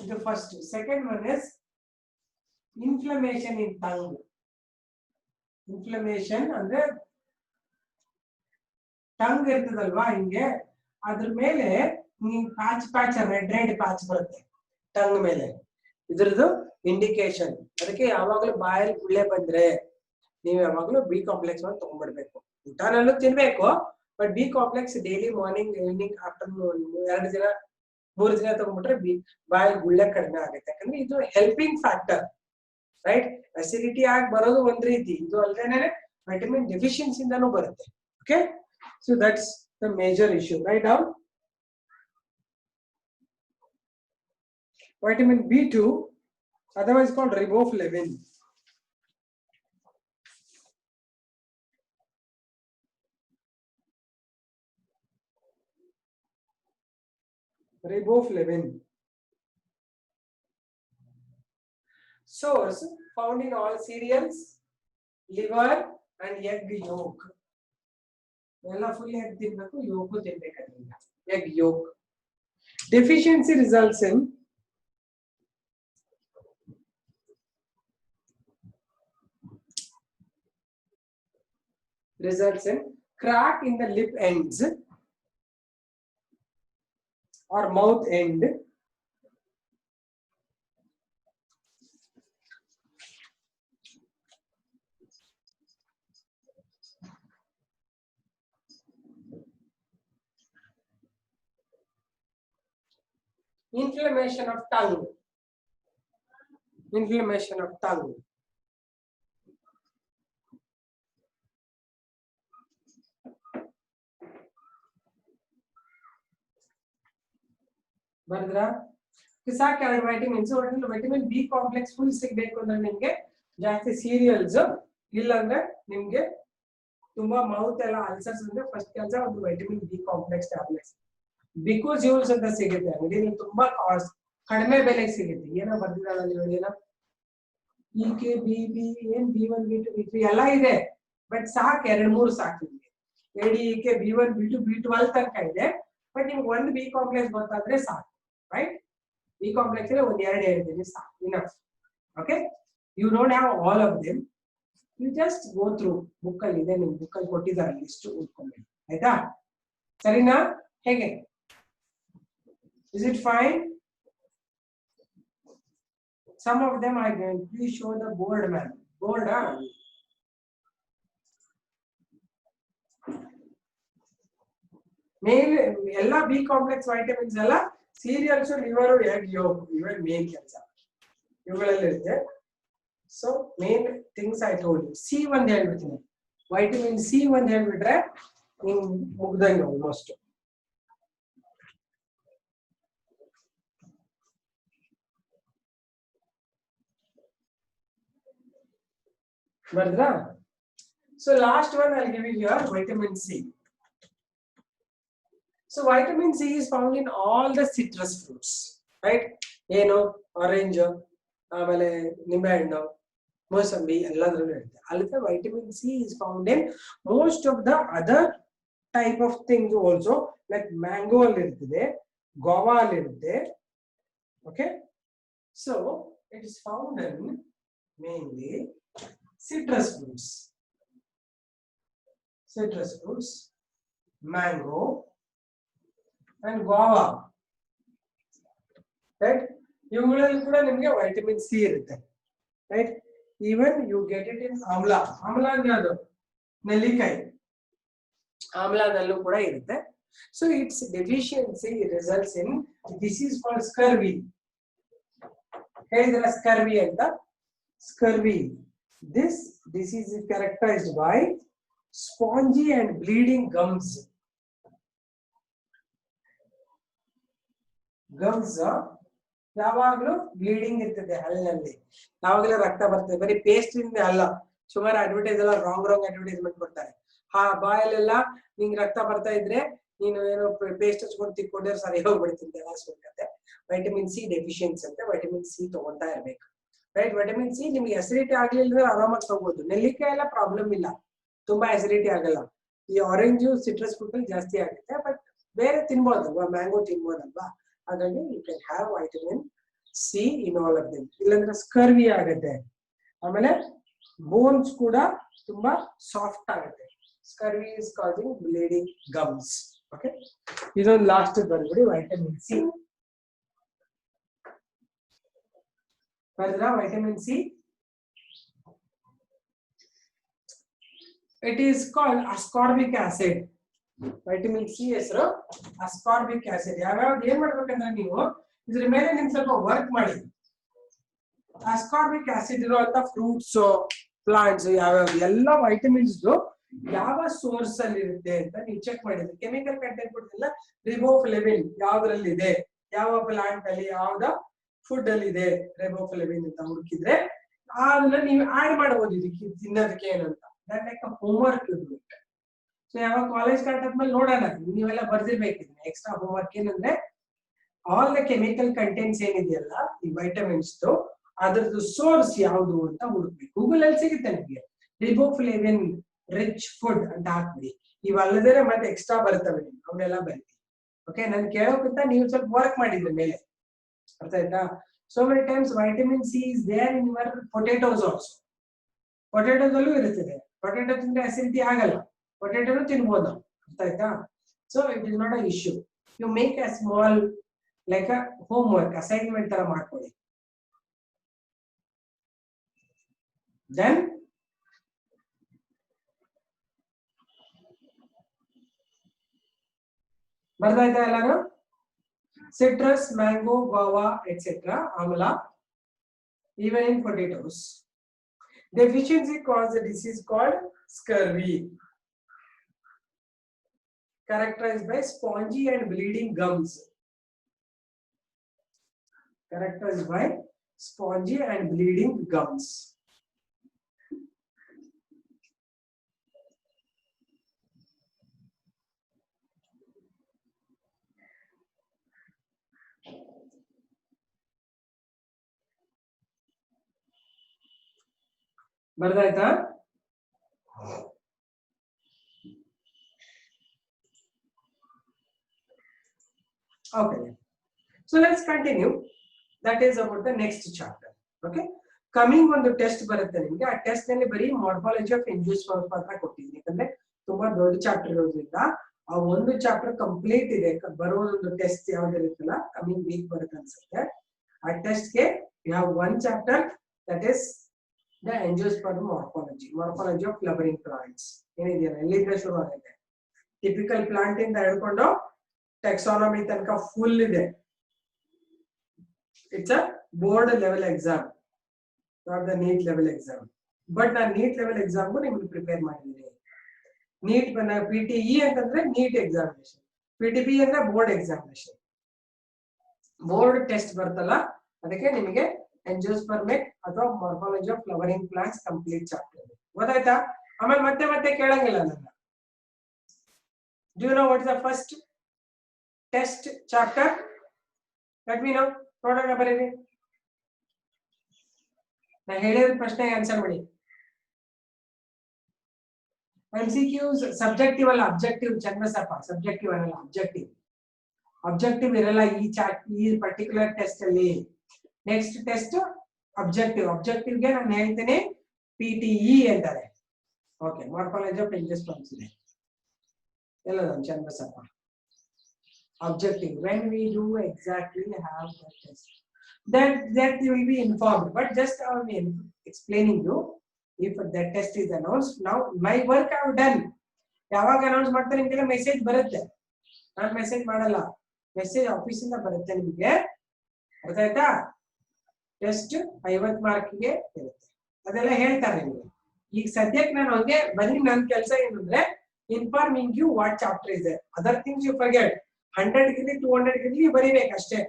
ಇದು first. Second one is inflammation in tongue. Inflammation ಅಂದ್ರೆ ಟಂಗ್ ಇರ್ತದಲ್ವಾ ಹಿಂಗೆ, ಅದ್ರ ಮೇಲೆ ಪ್ಯಾಚ್ ರೆಡ್ ಪ್ಯಾಚ್ ಬರುತ್ತೆ ಟಂಗ್ ಮೇಲೆ. ಇದ್ರದ್ದು ಇಂಡಿಕೇಶನ್. ಅದಕ್ಕೆ ಯಾವಾಗ್ಲೂ ಬಾಯಲ್ಲಿ ಗುಳ್ಳೆ ಬಂದ್ರೆ ನೀವು ಯಾವಾಗ್ಲೂ B ಕಾಂಪ್ಲೆಕ್ಸ್ ಒಂದು ತಗೊಂಡ್ಬಿಡ್ಬೇಕು. ಊಟನಲ್ಲೂ ತಿನ್ಬೇಕು, but B complex daily morning, evening, afternoon 2 ದಿನ 3 ದಿನ ತಗೊಂಡ್ಬಿಟ್ರೆ ಬಾಯಲ್ಲಿ ಗುಳ್ಳೆ ಕಡಿಮೆ ಆಗುತ್ತೆ. ಯಾಕಂದ್ರೆ ಇದು ಹೆಲ್ಪಿಂಗ್ ಫ್ಯಾಕ್ಟರ್, ರೈಟ್? ಅಸಿಡಿಟಿ ಆಗಿ ಬರೋದು ಒಂದ್ ರೀತಿ, ಇದು ಅಲ್ದೇನೆ ವಿಟಮಿನ್ ಡೆಫಿಷಿಯನ್ಸಿ ಇಂದಾನು ಬರುತ್ತೆ. Okay, so that's the major issue. Write down vitamin B2, otherwise called riboflavin. Riboflavin. Source found in all cereals, liver and egg yolk. ಎಲ್ಲ ಫುಲ್ ಎಗ್ ತಿನ್ಬೇಕು, yolk ತಿನ್ಬೇಕಾದ್ರಿಂದ egg yolk. Deficiency results in crack in the lip ends or mouth end, inflammation of tongue. ಬರ್ದ್ರಾ? ಸಾಕು ಎರಡು vitamins. ಒಟ್ಟು vitamin B complex full ಸಿಗ್ಬೇಕು ಅಂದ್ರೆ ನಿಮ್ಗೆ ಜಾಸ್ತಿ ಸೀರಿಯಲ್ಸ್, ಇಲ್ಲಾಂದ್ರೆ ನಿಮ್ಗೆ ತುಂಬಾ ಮೌತ್ ಎಲ್ಲ ಅಲ್ಸರ್ಸ್ ಅಂದ್ರೆ ಫಸ್ಟ್ ಕೆಲಸ ಒಂದು vitamin B complex tablets. Because use ಅಂತ ಸಿಗುತ್ತೆ ಅಂಗಡಿಯಲ್ಲಿ, ತುಂಬಾ ಕಾಸ್ಟ್, ಕಡಿಮೆ ಬೆಲೆಗೆ ಸಿಗುತ್ತೆ. ಏನೋ ಬರ್ದಿರಲ್ಲ ನೀವು, ಏನೋ EKBB ಏನ್ B1 B2 B3 ಎಲ್ಲ ಇದೆ, ಬಟ್ ಸಾಕು 2-3 ಸಾಕು ನಿಮ್ಗೆ. ADEK B1 B2 B12 ತನಕ ಇದೆ, ಬಟ್ ನಿಮ್ಗೆ ಒಂದು B ಕಾಂಪ್ಲೆಕ್ಸ್ ಗೊತ್ತಾದ್ರೆ ಸಾಕು, ರೈಟ್? B ಕಾಂಪ್ಲೆಕ್ಸ್ ಅಲ್ಲಿ ಒಂದ್ 2 ಹೇಳಿದ್ದೀನಿ ಸಾಕು, enough. Okay, you don't have all of them, you just go through. Book ಅಲ್ಲಿ ಇದೆ, ನಿಮ್ ಬುಕ್ ಅಲ್ಲಿ ಕೊಟ್ಟಿದ್ದಾರೆ, ಲಿಸ್ಟ್ ಓದ್ಕೊಂಡು, ಆಯ್ತಾ? ಸರಿನಾ? ಹೇಗೆ? Is it fine? Some of them I can please show the board, man. Board, main ಎಲ್ಲ B ಕಾಂಪ್ಲೆಕ್ಸ್ ವೈಟಮಿನ್ಸ್ ಎಲ್ಲ ಸೀರಿಯಲ್ಸ್, ಲಿವರ್, ಎಗ್ ಯೋಕ್, ಇವನ್ ಮೇನ್ ಕೆಲಸ ಇವುಗಳಲ್ಲಿ ಇರುತ್ತೆ. So main things I told you. C ಒಂದು ಹೇಳ್ಬಿಡ್ತೀನಿ, ವೈಟಮಿನ್ C ಒಂದು ಹೇಳ್ಬಿಟ್ರೆ ನಿಮ್ ಮುಗ್ದಂಗೆ ಆಲ್ಮೋಸ್ಟ್. ಬರ್ದ್ರಾ? So last one I'll give you here, vitamin C. So vitamin C is found in all the citrus fruits, right? ಏನು ಆರೆಂಜ್, ಆಮೇಲೆ ನಿಂಬೆ ಹಣ್ಣು, ಮೋಸಂಬಿ ಎಲ್ಲದರಲ್ಲೂ ಇರುತ್ತೆ. ಅಲ್ಲದೆ vitamin C is found in most of the other type of things also, like mango alli iruttade, guava alli irutte. Okay, so it is found in mainly citrus fruits, mango and guava, right? ಇವುಗಳಲ್ಲಿ ಕೂಡ ನಿಮಗೆ vitamin C ಇರುತ್ತೆ, right? Even you get it in amla ಅಂದ್ರೆ ಅದು ನೆಲ್ಲಿಕಾಯಿ, ಆಮ್ಲಾದಲ್ಲೂ ಕೂಡ ಇರುತ್ತೆ. So its deficiency results in disease called scurvy. ಹೇಳಿದ್ರ scurvy ಅಂತ? Scurvy. This disease is characterized by spongy and bleeding gums. Gums ಯಾವಾಗಲೂ ಬ್ಲೀಡಿಂಗ್ ಇರ್ತದೆ ಹಲ್ಲಿನಲ್ಲಿ, ಯಾವಾಗಲೂ ರಕ್ತ ಬರ್ತದೆ. ಬರೀ ಪೇಸ್ಟ್ ಇಂದ ಅಲ್ಲ, ಸುಮಾರು ಅಡ್ವರ್ಟೈಸ್ ಎಲ್ಲ ರಾಂಗ್ ಅಡ್ವರ್ಟೈಸ್ಮೆಂಟ್ ಕೊಡ್ತಾರೆ. ಬಾಯಲ್ಲೆಲ್ಲ ನಿಂಗೆ ರಕ್ತ ಬರ್ತಾ ಇದ್ರೆ ನೀನು ಏನೋ ಪೇಸ್ಟ್ ಹಚ್ಕೊಂಡು ತಿಕ್ಕೊಂಡ್ರೆ ಸರಿ ಹೋಗ್ಬಿಡ್ತಿದ್ದೆ ಅನ್ಸುತ್ತೆ. ವೈಟಮಿನ್ ಸಿ ಡೆಫಿಷಿಯನ್ಸಿ ಅಂತ ವೈಟಮಿನ್ ಸಿ ತಗೊಂತಾ ಇರ್ಬೇಕು, ರೈಟ್? ವೈಟಮಿನ್ ಸಿ ನಿಮ್ಗೆ ಅಸಿಡಿಟಿ ಆಗ್ಲಿಲ್ಲ ಆರಾಮಾಗಿ ತಗೋಬಹುದು. ನೆಲ್ಲಿಕಾಯಿ ಎಲ್ಲ ಪ್ರಾಬ್ಲಮ್ ಇಲ್ಲ, ತುಂಬಾ ಅಸಿಡಿಟಿ ಆಗಲ್ಲ. ಈ ಆರೆಂಜು ಸಿಟ್ರಸ್ ಫ್ರೂಟ್ ಅಲ್ಲಿ ಜಾಸ್ತಿ ಆಗುತ್ತೆ, ಬಟ್ ಬೇರೆ ತಿನ್ಬೋದಲ್ವಾ, ಮ್ಯಾಂಗೋ ತಿನ್ಬೋದಲ್ವಾ, ಹಾಗಾಗಿ you can have vitamin C in all of them. ಇಲ್ಲಾಂದ್ರೆ ಸ್ಕರ್ವಿ ಆಗುತ್ತೆ. ಆಮೇಲೆ ಬೋನ್ಸ್ ಕೂಡ ತುಂಬಾ ಸಾಫ್ಟ್ ಆಗುತ್ತೆ. Scurvy is causing bleeding gums. Okay, ಇದೊಂದು ಲಾಸ್ಟ್ ಬರ್ಬಿಡಿ, ವೈಟಮಿನ್ ಸಿ. ಬರ್ದ್ರಾ vitamin C? It is called ascorbic acid. Vitamin C ಹೆಸರು ಅಸ್ಕಾರ್ಬಿಕ್ ಆಸಿಡ್. ಯಾವ್ಯಾವ್ದು ಏನ್ ಮಾಡ್ಬೇಕಂದ್ರೆ ನೀವು ಇದ್ರ ಮೇಲೆ ನಿಮ್ ಸ್ವಲ್ಪ ವರ್ಕ್ ಮಾಡಿ. ಅಸ್ಕಾರ್ಬಿಕ್ ಆಸಿಡ್ ಇರುವಂತ ಫ್ರೂಟ್ಸ್, ಪ್ಲಾಂಟ್ಸ್ ಯಾವ್ಯಾವ್ದು ಎಲ್ಲ ವೈಟಮಿನ್ಸ್ ಯಾವ ಸೋರ್ಸ್ ಅಲ್ಲಿ ಇರುತ್ತೆ ಅಂತ ನೀವು ಚೆಕ್ ಮಾಡಿದ್ರೆ ಕೆಮಿಕಲ್ ಕಂಟೆಂಟ್ ಕೊಡ್ತಿಲ್ಲ. ರಿಬೋಫ್ಲೆವಿನ್ ಯಾವ್ದ್ರಲ್ಲಿ ಇದೆ, ಯಾವ ಪ್ಲಾಂಟ್ ಅಲ್ಲಿ, ಯಾವ್ದ ಫುಡ್ ಅಲ್ಲಿ ಇದೆ ರಿಬೋಫ್ಲೆವಿನ್ ಅಂತ ಹುಡುಕಿದ್ರೆ ಅದನ್ನ ನೀವು ಆಡ್ ಮಾಡಬಹುದು ಇದಕ್ಕೆ ತಿನ್ನೋದಕ್ಕೆ ಏನಂತ. ದಟ್ ಲೈಕ್ ಹೋಮ್ವರ್ಕ್ ಇರ್ಬೇಕು. ಸೊ ಯಾವಾಗ ಕಾಲೇಜ್ ಸ್ಟಾರ್ಟ್ ಆದ್ಮೇಲೆ ನೋಡೋಣ, ನೀವೆಲ್ಲ ಬರ್ದಿರ್ಬೇಕಿದ್ರೆ ಎಕ್ಸ್ಟ್ರಾ ಹೋಮ್ವರ್ಕ್ ಏನಂದ್ರೆ ಆಲ್ ದ ಕೆಮಿಕಲ್ ಕಂಟೆಂಟ್ಸ್ ಏನಿದೆಯಲ್ಲ ಈ ವೈಟಮಿನ್ಸ್ ಅದ್ರದ್ದು ಸೋರ್ಸ್ ಯಾವುದು ಅಂತ ಹುಡುಕ್ಬೇಕು. ಗೂಗಲ್ ಅಲ್ಲಿ ಸಿಗುತ್ತೆ ನಿಮಗೆ. ರಿಬೋಫ್ಲೆವಿನ್ ರಿಚ್ ಫುಡ್ ಅಂತ ಹಾಕ್ಬಿಡಿ. ಇವಲ್ಲದೇ ಮತ್ತೆ ಎಕ್ಸ್ಟ್ರಾ ಬರ್ತವೆ, ಅವನ್ನೆಲ್ಲ ಬರೀತಿ. ಓಕೆ, ನಾನು ಕೇಳೋಕ್ಕಿಂತ ನೀವು ಸ್ವಲ್ಪ ವರ್ಕ್ ಮಾಡಿದ್ರ ಮೇಲೆ, ಅರ್ಥ ಆಯ್ತಾ? So many times vitamin C is there in your potatoes also. Potatoes ಅಲ್ಲೂ ಇರುತ್ತದೆ. ಪೊಟೆಟೋ ತಿಂದ್ರೆ ಅಸಿಡಿಟಿ ಆಗಲ್ಲ, ಪೊಟೆಟೋನು ತಿನ್ಬೋದು, ಅರ್ಥ ಆಯ್ತಾ? So it is not a issue. You make a small like a homework assignment ತರ ಮಾಡ್ಕೊಳ್ಳಿ. ದೆನ್ ಬರ್ದಾಯ್ತಾ ಎಲ್ಲಾನು? Citrus, mango, guava, etc. amla, even in potatoes. Deficiency causes a disease called scurvy, characterized by spongy and bleeding gums. Characterized by spongy and bleeding gums. ಬರ್ದಾಯ್ತಾ? Okay, so let's continue. That is about the next chapter. Okay, coming on the test ಬರುತ್ತೆ ನಿಮಗೆ. ಆ test ನಲ್ಲಿ ಬರೀ morphology of ಎಂಜಿಯೋಸ್ಪರ್ಮ್ ಮಾತ್ರ ಕೊಟ್ಟಿದ್ದೀನಿ, ಯಾಕಂದ್ರೆ ತುಂಬಾ ದೊಡ್ಡ ಚಾಪ್ಟರ್ ಇರೋದ್ರಿಂದ ಆ ಒಂದು ಚಾಪ್ಟರ್ ಕಂಪ್ಲೀಟ್ ಇದೆ. ಬರೋ ಒಂದು ಟೆಸ್ಟ್ ಯಾವ್ದಿರುತ್ತಲ್ಲ ಕಮಿಂಗ್ ವೀಕ್ ಬರುತ್ತೆ ಅನ್ಸುತ್ತೆ. ಆ ಟೆಸ್ಟ್ ಗೆ you have one chapter, that is the angiosperm morphology of flowering plants. ಏನಿದೆಯಲ್ಲ ಎಲ್ಲಿಂದ ಶುರು ಆಗುತ್ತೆ? ಟಿಪಿಕಲ್ ಪ್ಲಾಂಟ್ ಇಂದ ಹಿಡ್ಕೊಂಡು ಟೆಕ್ಸಾನಮಿ ತನಕ ಫುಲ್ ಇದೆ. It's a board level exam, not the NEET level exam. But ನಾನು ನೀಟ್ ಲೆವೆಲ್ ಎಕ್ಸಾಮ್ಗೂ ನಿಮ್ಗೆ ಪ್ರಿಪೇರ್ ಮಾಡಿದ್ದೀನಿ. ನೀಟ್ PTE ಅಂತಂದ್ರೆ ನೀಟ್ ಎಕ್ಸಾಮಿನೇಷನ್, PTB ಅಂದ್ರೆ ಬೋರ್ಡ್ ಎಕ್ಸಾಮಿನೇಷನ್. ಬೋರ್ಡ್ ಟೆಸ್ಟ್ ಬರ್ತಲ್ಲ ಅದಕ್ಕೆ ನಿಮಗೆ ಎಂಜಿಯೋಸ್ಪರ್ಮಿಕ್ ಅಥವಾ morphology of flowering plants complete chapter ಗೊತ್ತಾಯ್ತಾ? ಆಮೇಲೆ ಮತ್ತೆ ಕೇಳಂಗಿಲ್ಲ ನನ್ನ. Do you know what is the first test chapter? Let me know. ನೋಡೋಣ, ಬರೀರಿ. ನಾ ಹೇಳಿದ ಪ್ರಶ್ನೆಗೆ ಆನ್ಸರ್ ಮಾಡಿ. MCQs subjective ಅಲ್ಲ objective ಚಂದ್ರಸಪ್ಪ subjective ಅಲ್ಲ objective ಇರಲ್ಲ ಈ particular test ಅಲ್ಲಿ next test objective ಗೆ ನಾನು ಹೇಳ್ತೀನಿ PTE ಅಂತಾರೆ okay morphology of response ಇದೆ ಎಲ್ಲ ಚಂದ್ರಸಪ್ಪ objective when we do exactly have the test that you will be informed but just I am explaining you if that test is announced now my work I have done ಯಾವಾಗ announce ಮಾಡ್ತಾರೆ ನಿಮಗೆ message ಬರುತ್ತೆ ನಾನು message ಮಾಡಲ್ಲ message office ಇಂದ ಬರುತ್ತೆ ನಿಮಗೆ ಅರ್ಥ ಆಯ್ತಾ ಟೆಸ್ಟ್ 50 ಮಾರ್ಕ್ ಗೆ ಇರುತ್ತೆ ಅದೆಲ್ಲ ಹೇಳ್ತಾರೆ ನಿಮಗೆ ಈಗ ಸದ್ಯಕ್ಕೆ ನಾನು ಹಂಗೆ ಬನ್ನಿ ನನ್ನ ಕೆಲಸ ಏನಂದ್ರೆ ಇನ್ಫಾರ್ಮಿಂಗ್ ಯು ವಾಟ್ ಚಾಪ್ಟರ್ ಇದೆ other things you forget 100 Gilli 200 Gilli ಬರೀಬೇಕು ಅಷ್ಟೇ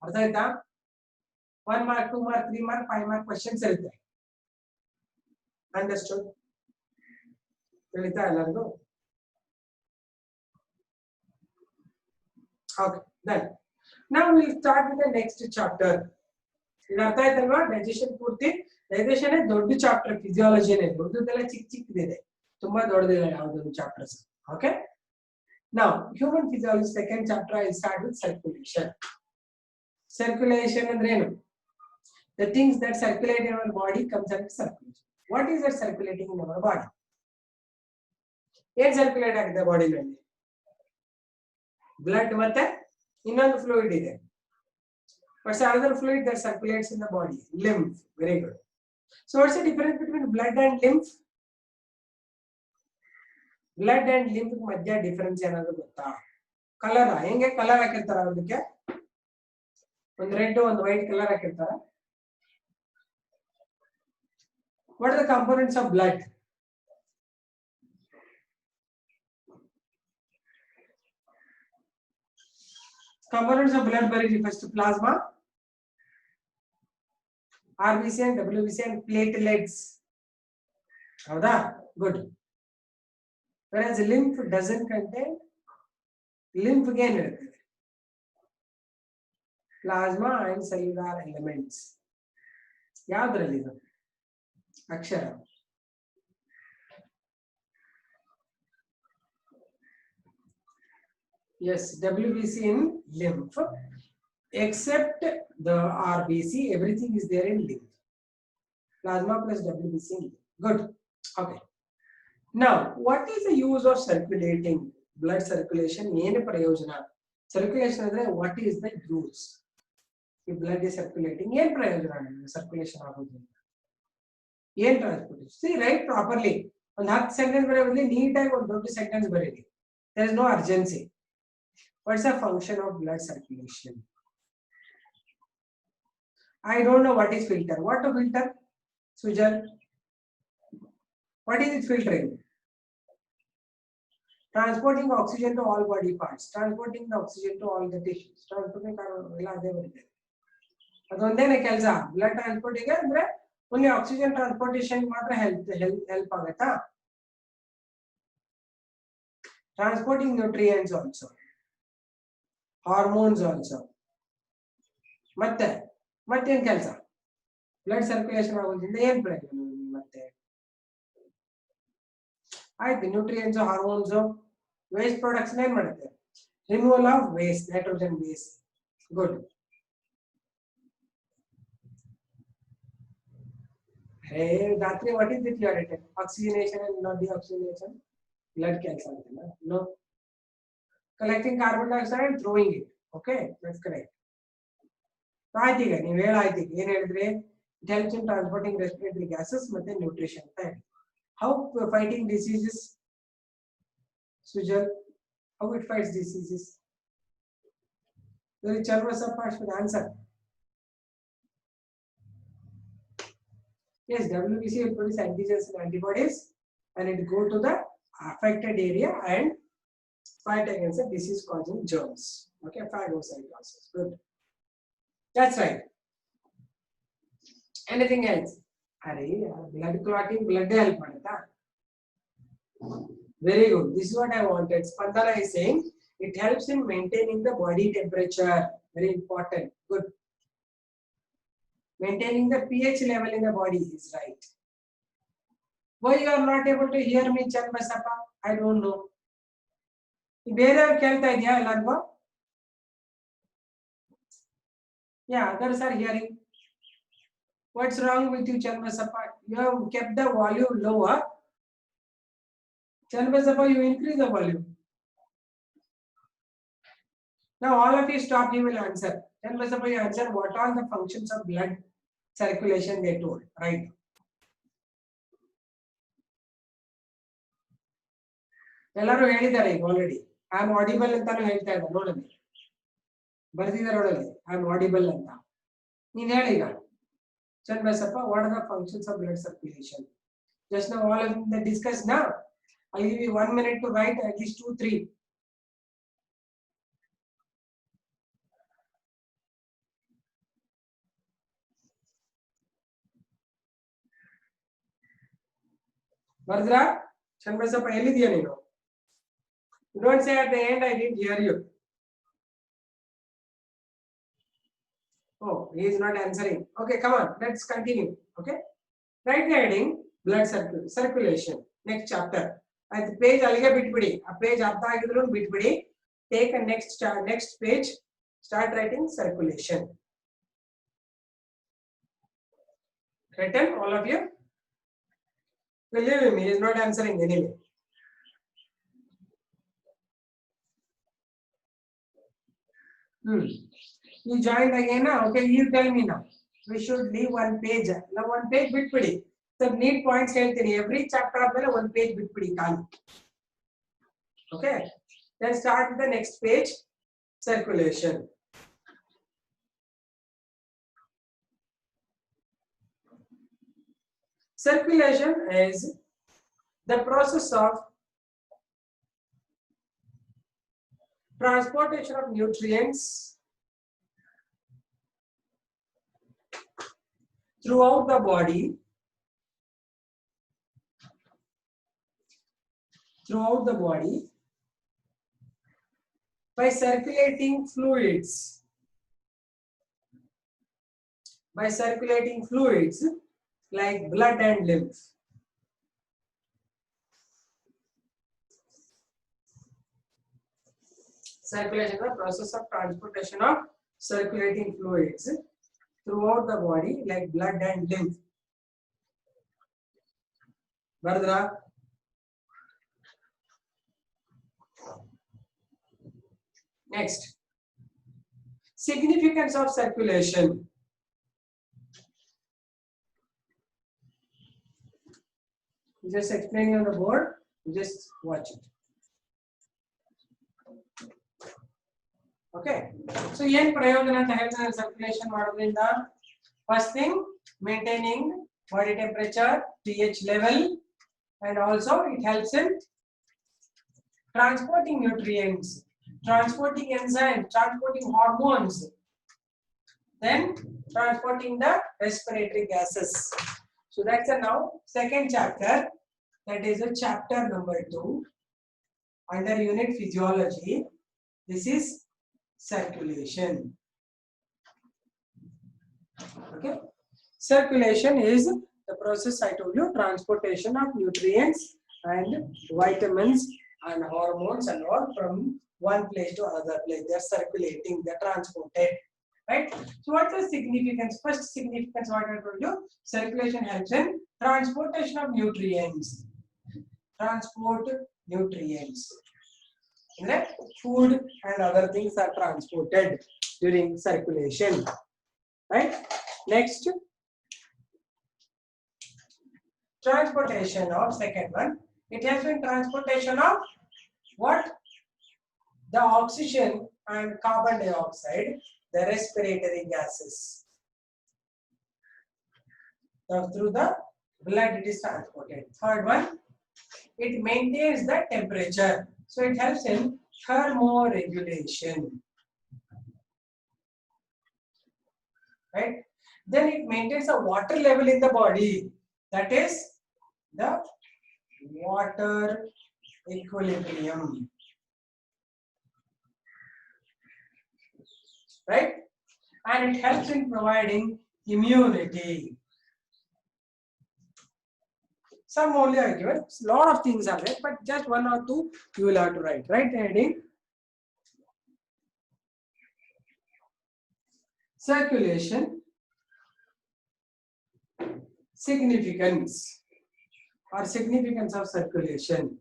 ಅರ್ಥ ಆಯ್ತಾ 1 mark 2 mark 3 mark 5 mark questions ಇರುತ್ತೆ ಅಂಡರ್ಸ್ಟುಡ್ ತಿಳಿತಾ ಎಲ್ಲರಿಗೂ okay done now we'll start with the next chapter ಇದು ಅರ್ಥ ಆಯ್ತಲ್ವಾ ಡೈಜೆಷನ್ ಪೂರ್ತಿ ಡೈಜೆಷನ್ ದೊಡ್ಡ ಚಾಪ್ಟರ್ ಫಿಸಿಯಾಲಜಿ ನೇ ದೊಡ್ಡದೆಲ್ಲ ಚಿಕ್ಕದಿದೆ ತುಂಬಾ ದೊಡ್ಡದಿಲ್ಲ ಯಾವುದೊಂದು chapters okay now human physiology second chapter I will start with circulation ಅಂದ್ರೆ ಏನು the things that circulate in our body comes under circulation what is that circulating in our body ಏನ್ circulate ಆಗಿದೆ ಬಾಡಿನಲ್ಲಿ blood ಮತ್ತೆ ಇನ್ನೊಂದು fluid ಇದೆ what's another fluid that circulates in the body lymph very good so what's the difference between blood and lymph blood and lymph ಮಧ್ಯ difference ಏನಾದ್ರು ಗೊತ್ತಾ colour ಹೆಂಗೆ colour ಹಾಕಿರ್ತಾರ ಅದಕ್ಕೆ ಒಂದು ರೆಡ್ ಒಂದು ವೈಟ್ ಕಲರ್ ಹಾಕಿರ್ತಾರ what are the components of blood components of blood very first plasma RBC and WBC and platelets howda good whereas lymph doesn't contain lymph gain irutte plasma and cellular elements yadralli idu akshara yes WBC in lymph except the RBC everything is there in lymph plasma plus WBC in lymph. Good okay now what is the use of circulating blood circulation ಏನು ಪ್ರಯೋಜನ circulation ಅಂದ್ರೆ what is the use if blood is circulating ಏನು ಪ್ರಯೋಜನ circulation ಆಗೋದ್ರಿಂದ ಏನು transportation see write properly ಒಂದು 10 sentence ಬರೆಯೋದ್ರಲ್ಲಿ ನೀಟಾಗಿ ಒಂದು ದೊಡ್ಡ ಸೆಂಟೆನ್ಸ್ ಬರೀರಿ there is no urgency what's the function of blood circulation I don't know what is filter what to filter Sujal what is it filtering transporting oxygen to all body parts transporting the oxygen to all the tissues transporting ಎಲ್ಲ ಅದೇ ಬರುತ್ತೆ ಅದೊಂದೇನೆ ಕೆಲಸ blood ಟ್ರಾನ್ಸ್ಪೋರ್ಟಿಗೆ ಅಂದ್ರೆ only oxygen transportation ಮಾತ್ರ help ಆಗುತ್ತಾ transporting nutrients also hormones also ಮತ್ತೇನ್ ಕೆಲಸ blood circulation ಆಗೋದ್ರಿಂದ ಏನ್ ಪ್ರಯೋಜನ ಮತ್ತೆ ಆಯ್ತು ನ್ಯೂಟ್ರಿಯೆಂಟ್ಸ್ ಹಾರ್ಮೋನ್ಸ್ ವೇಸ್ಟ್ ಪ್ರಾಡಕ್ಟ್ಸ್ ಏನ್ ಮಾಡುತ್ತೆ removal of waste nitrogen base good hey Gatri what is it you are written oxygenation and not deoxygenation blood ಕೆಲಸ ಅಂತಲ್ಲ no collecting carbon dioxide and throwing it okay that's correct ಆಯ್ತು ಈಗ ನೀವು ಹೇಳಾಯ್ತು ಏನು ಹೇಳಿದ್ರಿ it helps in transporting respiratory gases ಮತ್ತೆ nutrition ಅಂತ ಹೇಳಿ how fighting diseases Sujal how it fights diseases very Charvasappa should answer yes WBC will produce antigens and antibodies and it go to the affected area and fight against the disease causing germs okay phagocytosis good that's right anything else are blood clotting blood help ಮಾಡುತ್ತಾ very good this is what I wanted Spandana is saying it helps in maintaining the body temperature very important good maintaining the pH level in the body is right Why you are not able to hear me, Chanmasappa? I don't know. ಬೇರೆಯವ್ರು ಕೇಳ್ತಾ ಇದೆಯಾ ಎಲ್ಲರಿಗೂ? Yeah, others are hearing. What's wrong with you, Chanmasappa? You have kept the volume lower. Chanmasappa, you increase the volume. Now all of you stop, you will answer. Chanmasappa, you answer what are the functions of blood circulation they told, right? ಎಲ್ಲರೂ ಹೇಳಿದ್ದಾರೆ ಈಗ already. I am audible ಅಂತಾನು ಹೇಳ್ತಾ ಇದ್ದಾರೆ ನೋಡಲಿ. ಬರ್ದಿದ್ದಾರೆ ನೋಡಲಿ I am audible ಅಂತ. ನೀನ್ ಹೇಳಿ ಈಗ. Chanmasappa, what are the functions of blood circulation? Just now all of them discussed now. I'll give you 1 minute to write at least 2, 3. Bardra, Chanmasappa, ಎಲ್ಲಿದೀಯ ನೀನು? You don't say at the end, I didn't hear you. Oh, he is not answering. Okay, come on, let's continue. Okay, write the heading blood circulation. Next chapter. At the page alige bitbidi. A page artha agidru bitbidi. Take a next page. Start writing circulation. Written, all of you? Believe me, he is not answering anyway. You joined again now. Okay, you tell me now. We should leave 1 page. Now 1 page bitbidi. So need points ಹೇಳ್ತೀನಿ. Every chapter ಆದ್ಮೇಲೆ 1 page bitbidi ಖಾಲಿ. Okay. Then start the next page. Circulation. Circulation is the process of transportation of nutrients throughout the body by circulating fluids like blood and lymph. Circulation is the process of transportation of circulating fluids throughout the body like blood and lymph. Bardra. Next, significance of circulation. Just explaining on the board, just watch it. Okay, so yen prayojana anta heltane circulation madodrinda? First thing, maintaining body temperature, pH level, and also it helps in transporting nutrients, transporting enzymes, transporting hormones, then transporting the respiratory gases. So that's a now second chapter, that is a chapter number 2 under unit physiology. This is circulation. Okay, circulation is the process I told you, transportation of nutrients and vitamins and hormones and all from one place to another place. They are circulating, they are transported, right? So what's the significance? First significance, what I told you, circulation helps in transportation of nutrients. Transport nutrients. Right? Food and other things are transported during circulation, right? Next, transportation of second one. It has been transportation of what? The oxygen and carbon dioxide, the respiratory gases. So through the blood it is transported. Third one, it maintains the temperature. So it helps in thermoregulation. Right? Then it maintains a water level in the body. That is the water equilibrium. Right? And it helps in providing immunity. Some only are given. Lot of things are there, but just one or two you will have to write. Right heading. Circulation, significance or significance of circulation.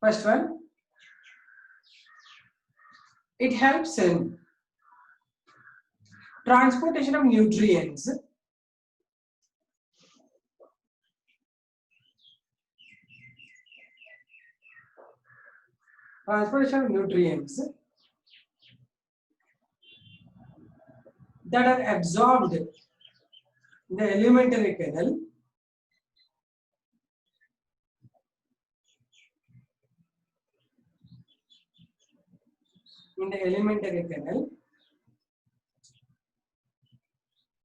First one, it helps in transportation of nutrients, that are absorbed in the alimentary canal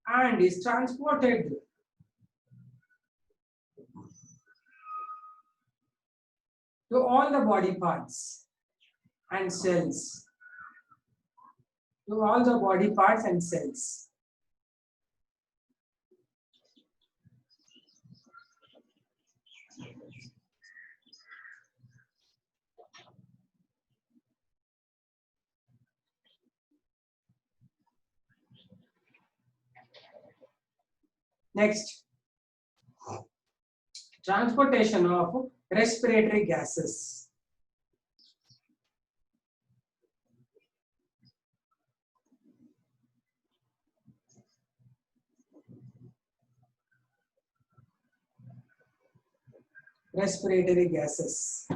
and is transported to all the body parts and cells. To all the body parts and cells. Next, transportation of respiratory gases. Respiratory gases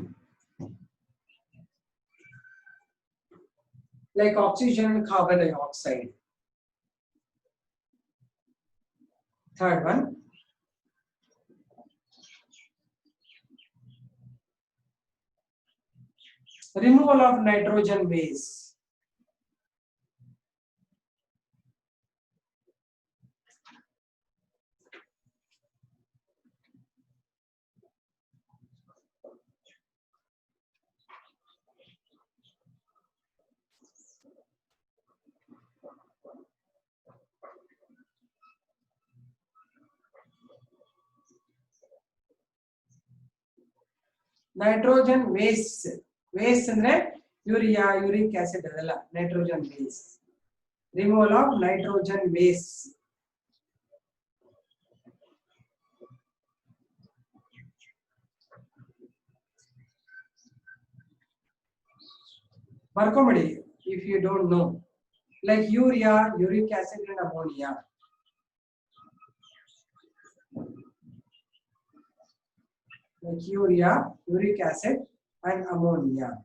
like oxygen and carbon dioxide. Third one, removal of nitrogen base. Nitrogen waste. Waste andre urea, uric acid adala nitrogen base. Removal of nitrogen base. Barcomedy, if you don't know, like urea, uric acid and ammonia. Like urea, uric acid and ammonia.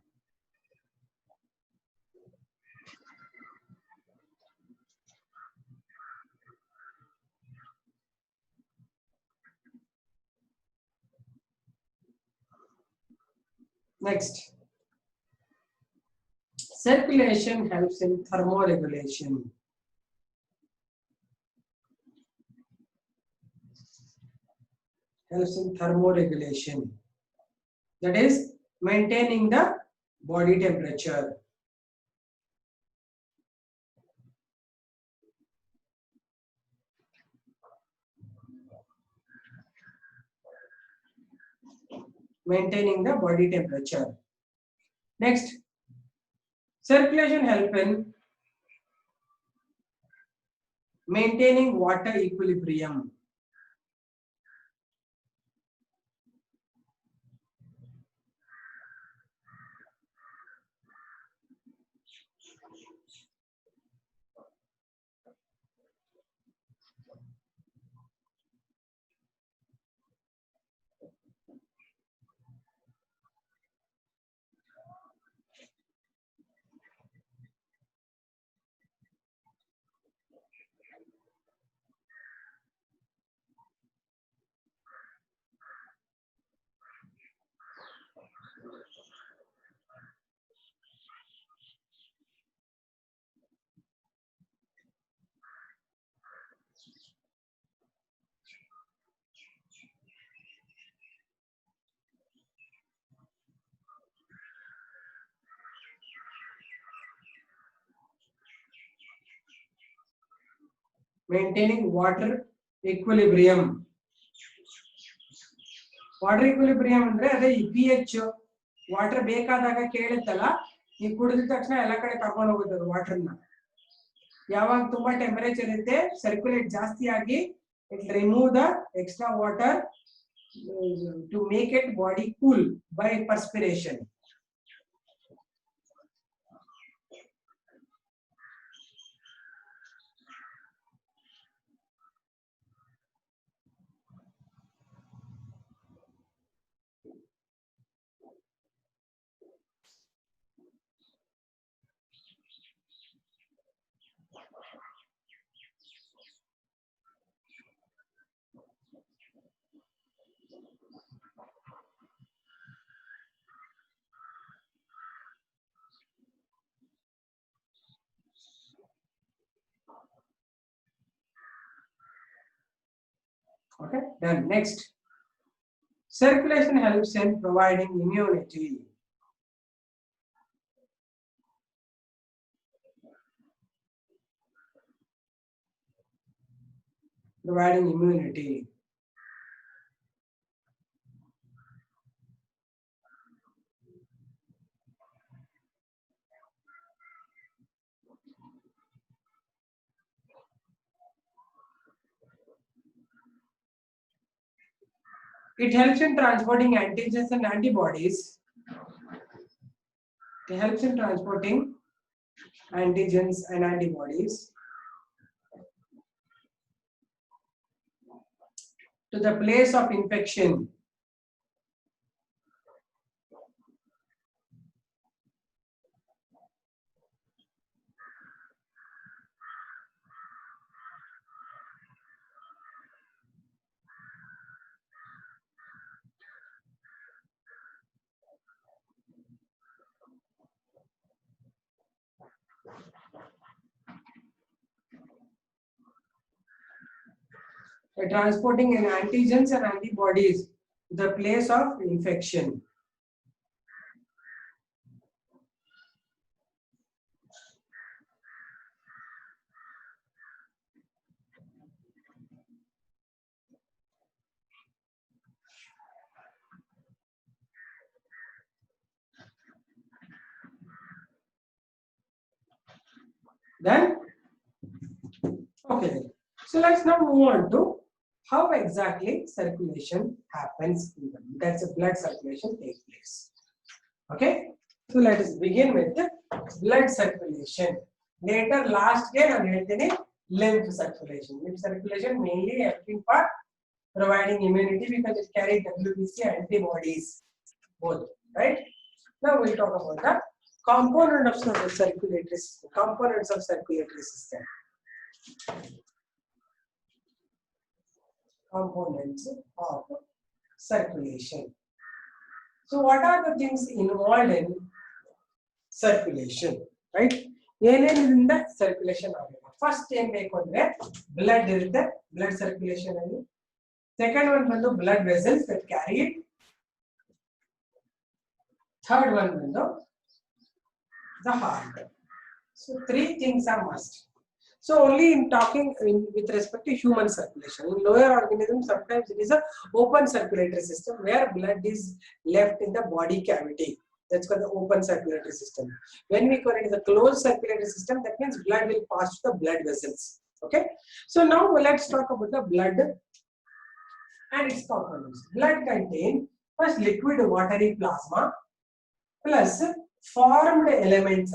Next, circulation helps in thermoregulation. Helps in thermoregulation. That is maintaining the body temperature. Maintaining the body temperature. Next, circulation help in maintaining water equilibrium. maintaining water equilibrium. Water equilibrium ಅಂದ್ರೆ ಅದೇ pH water ಬೇಕಾದಾಗ ಕೇಳುತ್ತಲ್ಲ ನೀವು ಕುಡಿದ ತಕ್ಷಣ ಎಲ್ಲ ಕಡೆ ಕರ್ಕೊಂಡು ಹೋಗುತ್ತೆ ವಾಟರ್ನ. ಯಾವಾಗ ತುಂಬಾ ಟೆಂಪರೇಚರ್ ಇರುತ್ತೆ ಸರ್ಕ್ಯುಲೇಟ್ ಜಾಸ್ತಿ ಆಗಿ it remove the extra water to make it body cool by perspiration. Okay, then next, circulation helps in providing immunity. Providing immunity. It helps in transporting antigens and antibodies. It helps in transporting antigens and antibodies to the place of infection. By transporting an antigens and antibodies to the place of infection. Then, okay, so let's now move on to how exactly circulation happens in the blood. That's a blood circulation takes place. Okay, so let us begin with the blood circulation. Later, last day, I will lymph circulation. Lymph circulation mainly helping for providing immunity because it carries WBC antibodies both, right? Now we'll talk about the components of the circulatory system. Components of circulatory system. Components of circulation. So what are the things involved in circulation, right? ಏನೇನಿಂದ circulation ಆಗುತ್ತೆ. First ಏನ್ ಬೇಕು ಅಂದ್ರೆ blood ಇರುತ್ತೆ, blood circulation ಅಲ್ಲಿ. Second one ಬಂದು blood vessels that carry it. Third one ಬಂದು the heart. So three things are must. So only in talking with respect to human circulation. In lower organisms, sometimes it is a open circulatory system where blood is left in the body cavity. That's called the open circulatory system. When we call it the closed circulatory system, that means blood will pass to the blood vessels. Okay. So now let's talk about the blood and its components. Blood contains first liquid watery plasma plus formed elements.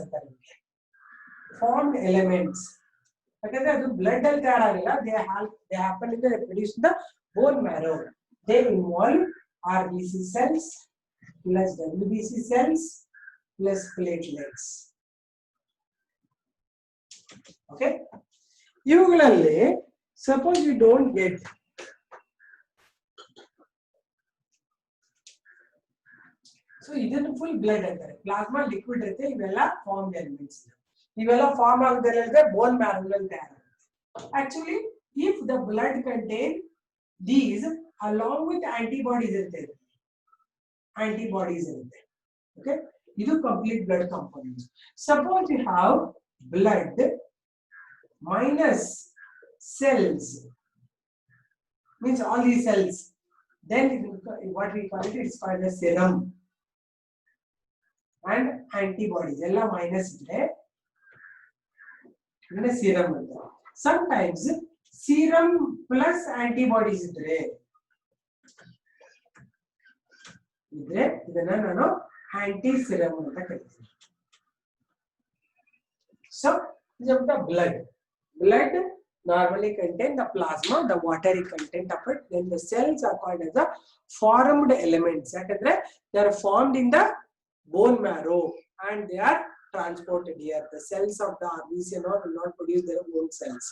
Formed elements. Because the blood they happen in the produce the bone marrow. They involve RBC cells plus WBC cells plus platelets. Okay. Usually, suppose you don't get so ಇದನ್ನು full blood ಅಂತಾರೆ. Plasma liquid ಇರುತ್ತೆ, ಇವೆಲ್ಲ formed elements. ಇವೆಲ್ಲ form ಆಗದಲ್ಲದೆ bone marrow ತಯಾರಾಗುತ್ತೆ. Actually, if the blood contain these along with antibodies ಇರುತ್ತೆ, antibodies ಇರುತ್ತೆ. Okay, ಇದು complete blood components. Suppose you have blood minus cells, means all these cells, then what we call it is called a serum. And antibodies, ella minus idre serum anta. Sometimes serum plus antibodies idre idanna nanu anti serum anta kariತೀನಿ. So this is the blood. Blood normally contain the plasma, the watery content of it. Then the cells are called as the formed elements. Yakandre they are formed in the bone marrow and they are transported here. The cells of the RBC will not produce their own cells.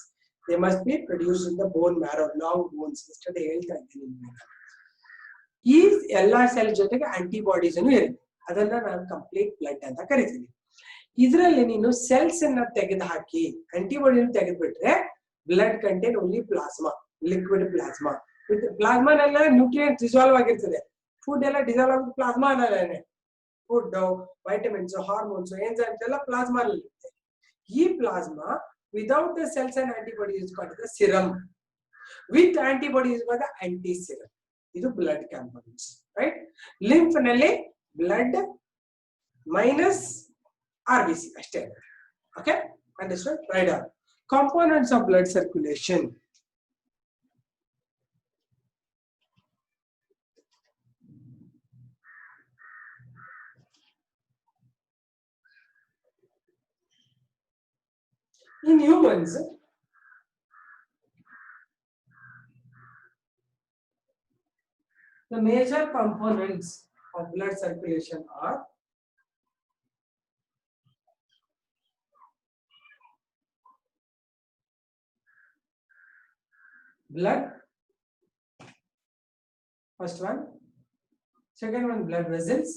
They must be produced in the bone marrow, long bones. Yesterday ಹೇಳ್ತಾ ಇದ್ದೀನಿ. ಈ ಎಲ್ಲಾ cell ಜೊತೆಗೆ antibodies ಅನ್ನು ಇರುತ್ತೆ. ಅದನ್ನ ನಾನು complete blood ಅಂತ ಕರಿತೀನಿ. ಇದರಲ್ಲಿ ನೀನು ಸೆಲ್ಸ್ ಅನ್ನ ತೆಗೆದು ಹಾಕಿ ಆಂಟಿಬಾಡಿ ತೆಗೆದುಬಿಟ್ರೆ blood contain only plasma, liquid plasma. With ಪ್ಲಾಸ್ಮಾನೆಲ್ಲ ನ್ಯೂಟ್ರಿಯೆಂಟ್ಸ್ ಡಿಸಾಲ್ವ್ ಆಗಿರ್ತದೆ. ಫುಡ್ ಎಲ್ಲ ಡಿಸಾಲ್ವ್ ಆಗೋದು ಪ್ಲಾಸ್ಮಾ ಅನ್ನೋದೇನೆ. ಫುಡ್, ವೈಟಮಿನ್ಸ್, ಹಾರ್ಮೋನ್ಸ್, ಎಂಜೈಮ್ಸ್ ಎಲ್ಲ ಪ್ಲಾಸ್ಮಾ ಅಲ್ಲಿ ಇರುತ್ತೆ. ಈ plasma without the cells and antibody is called the serum. With antibody is called the anti serum. ಇದು ಬ್ಲಡ್ ಕಾಂಪೋನೆಂಟ್ಸ್, ರೈಟ್? ಲಿಂಫ್ ನಲ್ಲಿ ಬ್ಲಡ್ ಮೈನಸ್ RBC ಅಷ್ಟೇ. Okay, understood? Right on. Components of blood circulation. In humans, the major components of blood circulation are blood, first one. Second one, blood vessels.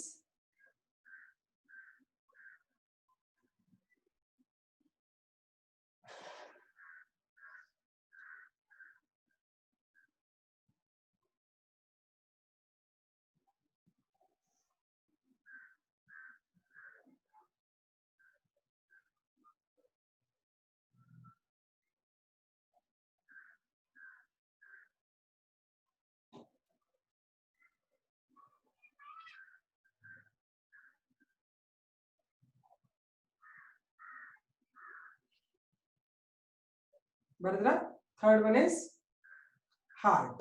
Bardra. Third one is heart.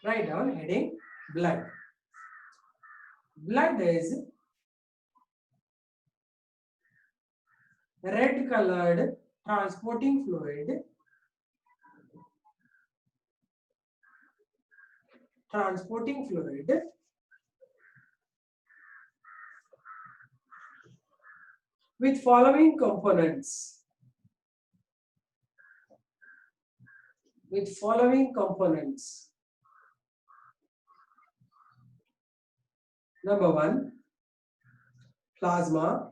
Write down heading blood. Blood is red colored transporting fluid with following components. Number one, plasma.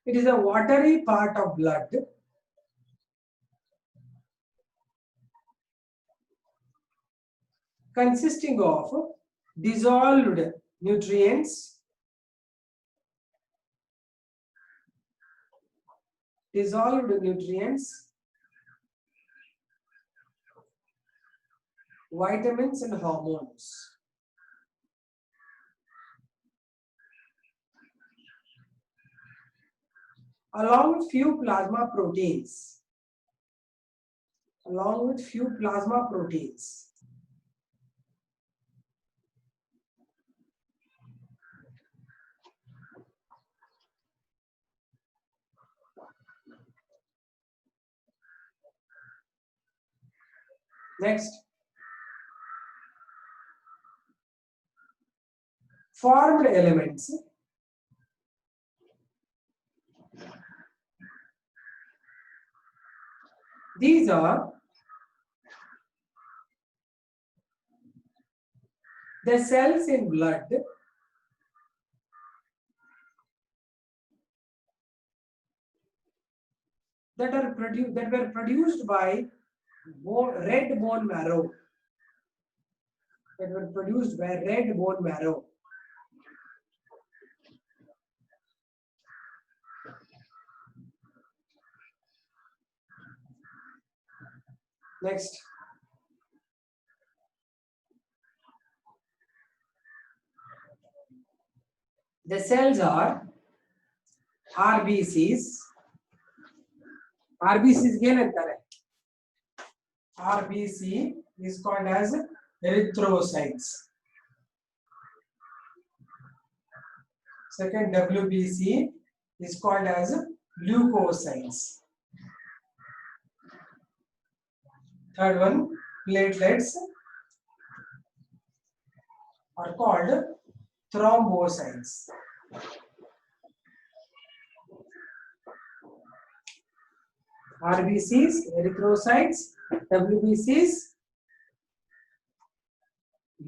It is a watery part of blood consisting of dissolved nutrients, vitamins and hormones. Along with few plasma proteins. Next, formed elements These are the cells in blood that were produced by red bone marrow. That were produced by red bone marrow. Next. The cells are RBCs. RBCs again antarre. RBC is called as erythrocytes. Second, WBC is called as leukocytes. Third one, platelets are called thrombocytes. RBCs, erythrocytes, WBCs,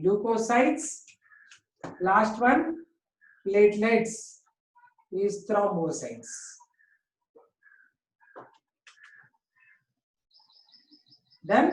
leukocytes. Last one, platelets is thrombocytes. Then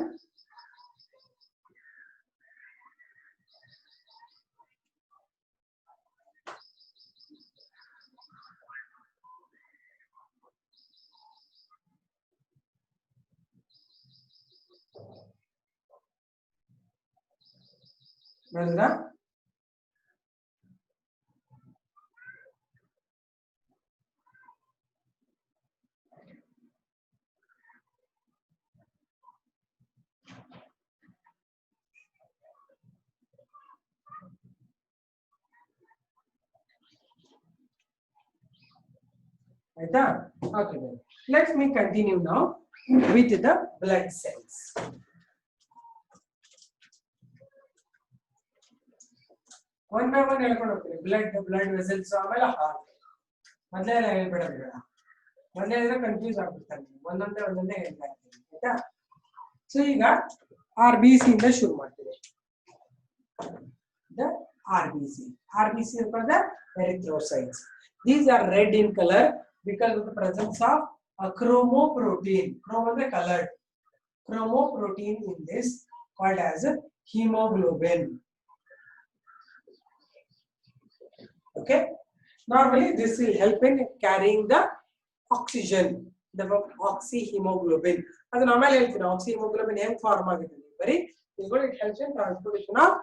okay, then let me continue now with the blood cells. One by one, blood vessels, heart. Confused. So you got RBC in the shuru ಮಾಡ್ತೀವಿ. The RBC. RBC is called the erythrocytes. These are red in color because of the presence of a chromoprotein. Chromo is colored. Chromoprotein in this called as hemoglobin. Okay. Normally this will help in carrying the oxygen. The oxyhemoglobin. As a normal oxyhemoglobin M form it helps in transportation of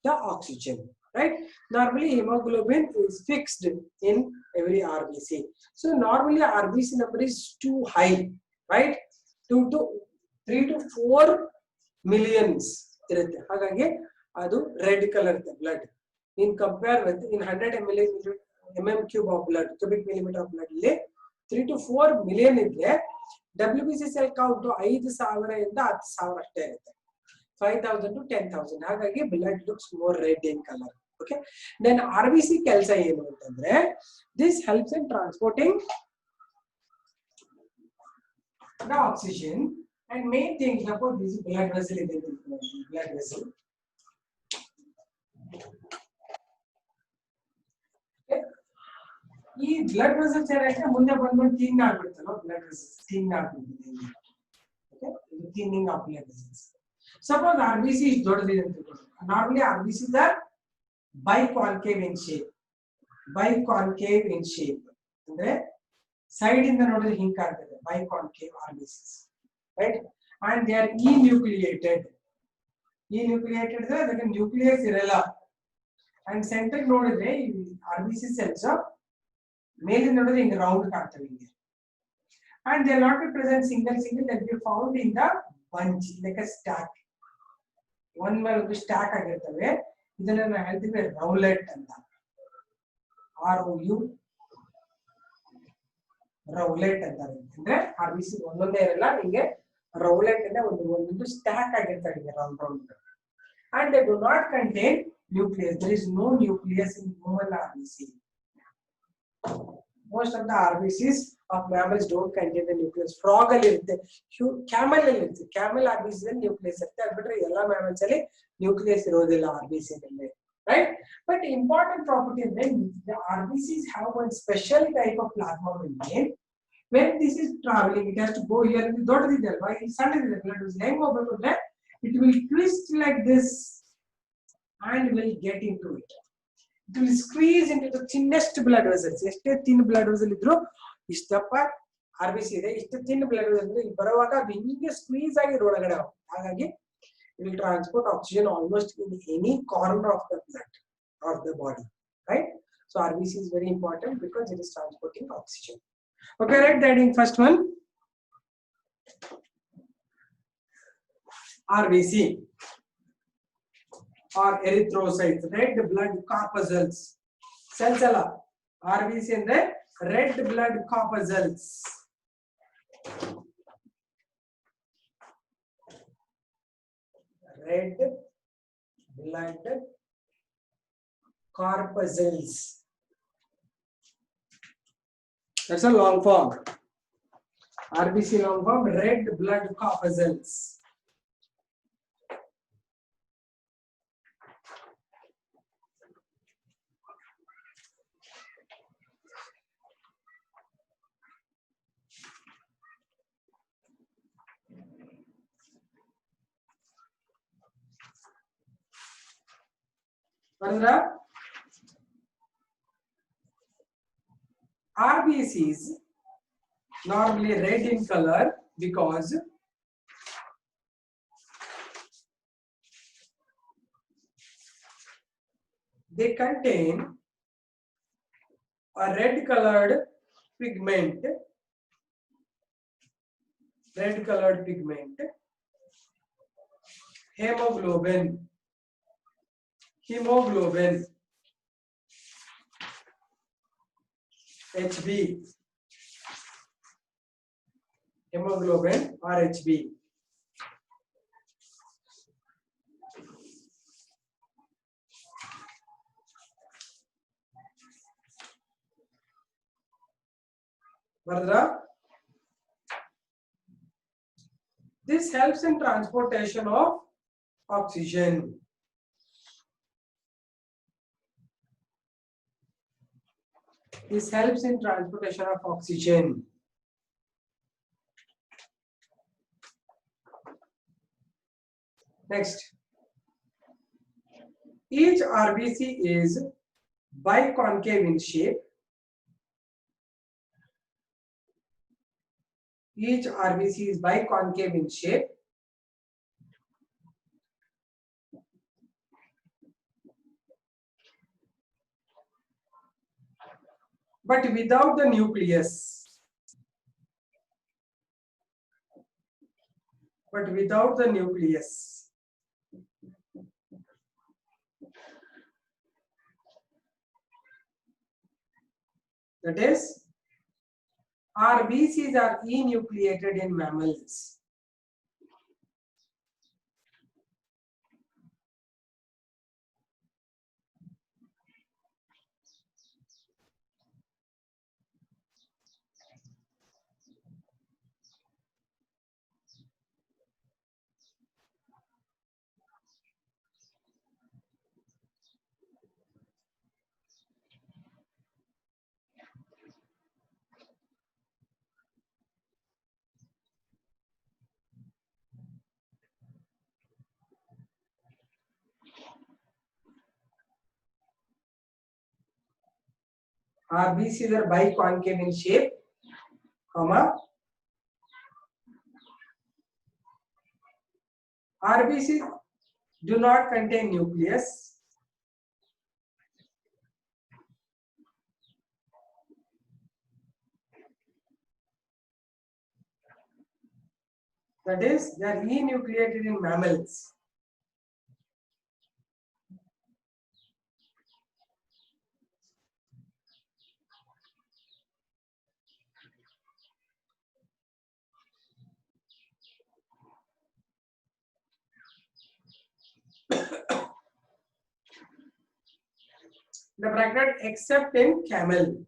the oxygen. Right? Normally hemoglobin is fixed in every RBC. So normally RBC number is too high, right? 3 to 4 millions. Hagage adu red color the blood. In compare with in 100 mm cube of blood, cubic millimeter of blood, 3 to 4 million idre WBC cell count 5,000 inda 10,000 ashte irutte. 5,000 to 10,000. Hagage blood looks more red in color. Okay. Then RBC kelsa enu antandre this helps in transporting the oxygen and main thing about this blood vessel is blood vessel. ಈ blood vessels ಏನಂటే ಮುಂದೆ ಬಂದ್ಬಿಟ್ಟು thin ಆಗ್ಬಿಡುತ್ತಲ್ಲ blood vessels thin ಆಗ್ಬಿಡುತ್ತೆ. Okay, ಇದು thinning of blood vessels. Suppose RBC is ದೊಡ್ಡದಿದೆ ಅಂತ ತಿಳ್ಕೊಳ್ಳಿ. Normally RBCs are biconcave in shape. Biconcave in shape ಅಂದ್ರೆ side ಇಂದ ನೋಡಿದ್ರೆ ಹಿಂಗ್ ಕಾಣ್ತದೆ biconcave RBCs, right? And they are enucleated. Enucleated ಅಂದ್ರೆ ಅದಕ್ಕೆ ನ್ಯೂಕ್ಲಿಯಸ್ ಇರಲ್ಲ. And center ನೋಡಿದ್ರೆ ಈ RBC cells ಮೇಲಿಂದ ನೋಡಿದ್ರೆ ಹಿಂಗೆ ರೌಂಡ್ ಕಾಣ್ತವೆ ಹಿಂಗೆ. And they are not be present single that be found in the bunch like a stack. One ಮೇಲೆ ಒಂದು ಸ್ಟಾಕ್ ಆಗಿರ್ತವೆ. ಇದನ್ನ ನಾವು ಹೇಳ್ತೀವಿ ರೌಲೆಟ್ ಅಂತ. ROU ರೌಲೆಟ್ ಅಂತಾರೆ. ಅಂದ್ರೆ RBC ಒಂದೊಂದೇ ಇರಲ್ಲ, ಹಿಂಗೆ ರೌಲೆಟ್ ಇಂದ ಒಂದೊಂದು ಸ್ಟಾಕ್ ಆಗಿರ್ತವೆ ಹಿಂಗೆ round round. And they do not contain nucleus. There is no nucleus in human RBC. Most of the RBCs of mammals don't contain the nucleus. Frog ಅಲ್ಲಿ ಇರುತ್ತೆ, camel ಅಲ್ಲಿ ಇರುತ್ತೆ. Camel RBC ಅಲ್ಲಿ nucleus ಇರುತ್ತೆ. ಅದು ಬಿಟ್ರೆ ಎಲ್ಲ mammals ಅಲ್ಲಿ nucleus ಇರೋದಿಲ್ಲ RBC ನಲ್ಲಿ, right? But important property is when the RBCs have one special type of plasma membrane. When this is traveling, it has to go here. ದೊಡ್ಡದಿದೆ ಅಲ್ವಾ, ಈ ಸಣ್ಣದಿದೆ blood vessel ಹೆಂಗ್ ಹೋಗ್ಬೇಕು ಅಂದ್ರೆ it will twist like this and will get into it. It will squeeze into the thinnest blood vessels. ಎಷ್ಟೇ thin blood vessel ಇದ್ರು ಇಷ್ಟಪ್ಪ RBC ಇದೆ, ಇಷ್ಟು thin blood vessel ಬರುವಾಗ ಅದು ಹಿಂಗೆ ಸ್ಕ್ವೀಸ್ ಆಗಿ ಒಳಗಡೆ ಹೋಗುತ್ತೆ. ಹಾಗಾಗಿ it will transport oxygen almost in any corner of the blood of the body, right? So RBC is very important because it is transporting oxygen. Okay, right? That in first one, RBC or erythrocytes, red blood corpuscles. Cells alla RBC ಅಂದ್ರೆ red blood corpuscles. Red blood corpuscles. That's a long form. RBC long form, red blood corpuscles. RBCs normally red in color because they contain a red colored pigment, hemoglobin, HB, hemoglobin or HB. Vardra, this helps in transportation of oxygen. This helps in transportation of oxygen. Next, each RBC is biconcave in shape. Each RBC is biconcave in shape. But without the nucleus. That is, RBCs are enucleated in mammals. RBCs are biconcave in shape, comma. RBCs do not contain nucleus. That is, they are enucleated in mammals. The bracket except in camel.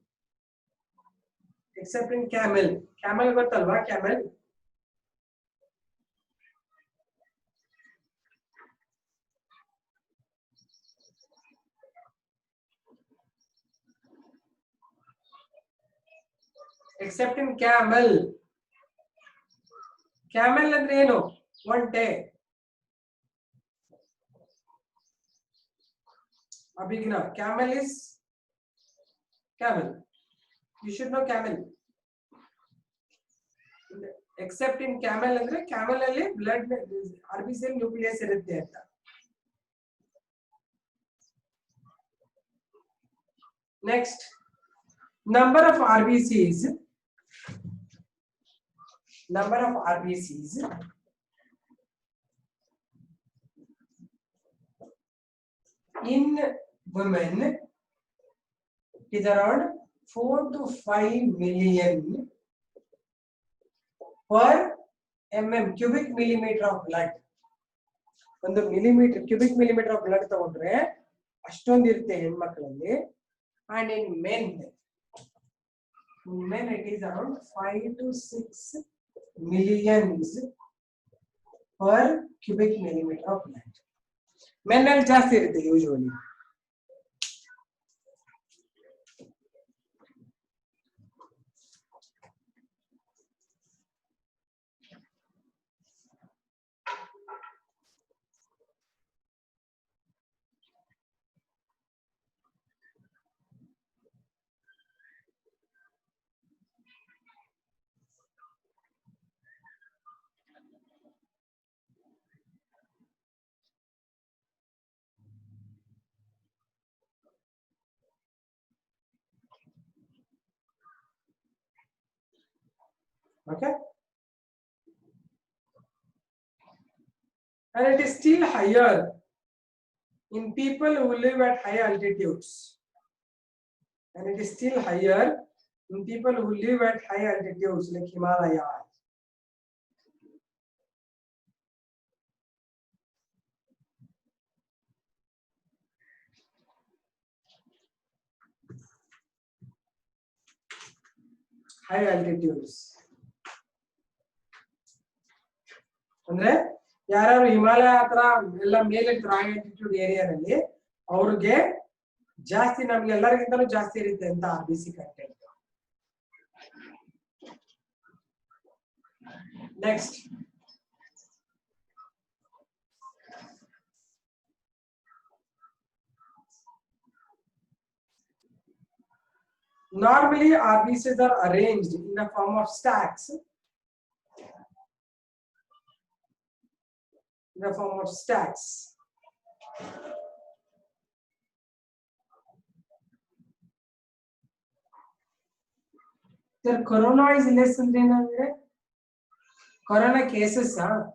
except in camel. Camel ಗೊತ್ತಲ್ವಾ? Camel. Except in camel. Camel ಅಂದ್ರೆ ಏನು? ಒಂಟೆ. Abhigna. Camel is camel. You should know camel. Except in camel ಅಂದ್ರೆ camel ಅಲ್ಲಿ blood RBC nucleus ಇರುತ್ತೆ ಅಂತ. Next, number of RBCs. Number of RBCs in women is around 4 to 5 million per cubic millimeter of blood. ಒಂದು cubic millimeter of blood ತಗೊಂಡ್ರೆ ಅಷ್ಟೊಂದು ಇರುತ್ತೆ ಹೆಣ್ಮಕ್ಳಲ್ಲಿ. And in men it is around 5 to 6 millions per cubic millimeter of blood. Men ಅಲ್ಲಿ ಜಾಸ್ತಿ ಇರುತ್ತೆ usually. Okay, and it is still higher in people who live at high altitudes, and it is still higher in people who live at high altitudes like Himalaya. High altitudes ಅಂದ್ರೆ ಯಾರು ಹಿಮಾಲಯ ಹತ್ರ ಎಲ್ಲ ಮೇಲೆ high altitude ಏರಿಯಾದಲ್ಲಿ ಅವ್ರಿಗೆ ಜಾಸ್ತಿ, ನಮ್ಗೆ ಎಲ್ಲರಿಗಿಂತಲೂ ಜಾಸ್ತಿ ಇರುತ್ತೆ ಅಂತ RBC content. Next, normally RBCs are arranged in the form of stacks. In the form of stacks. Sir, corona is less than corona cases.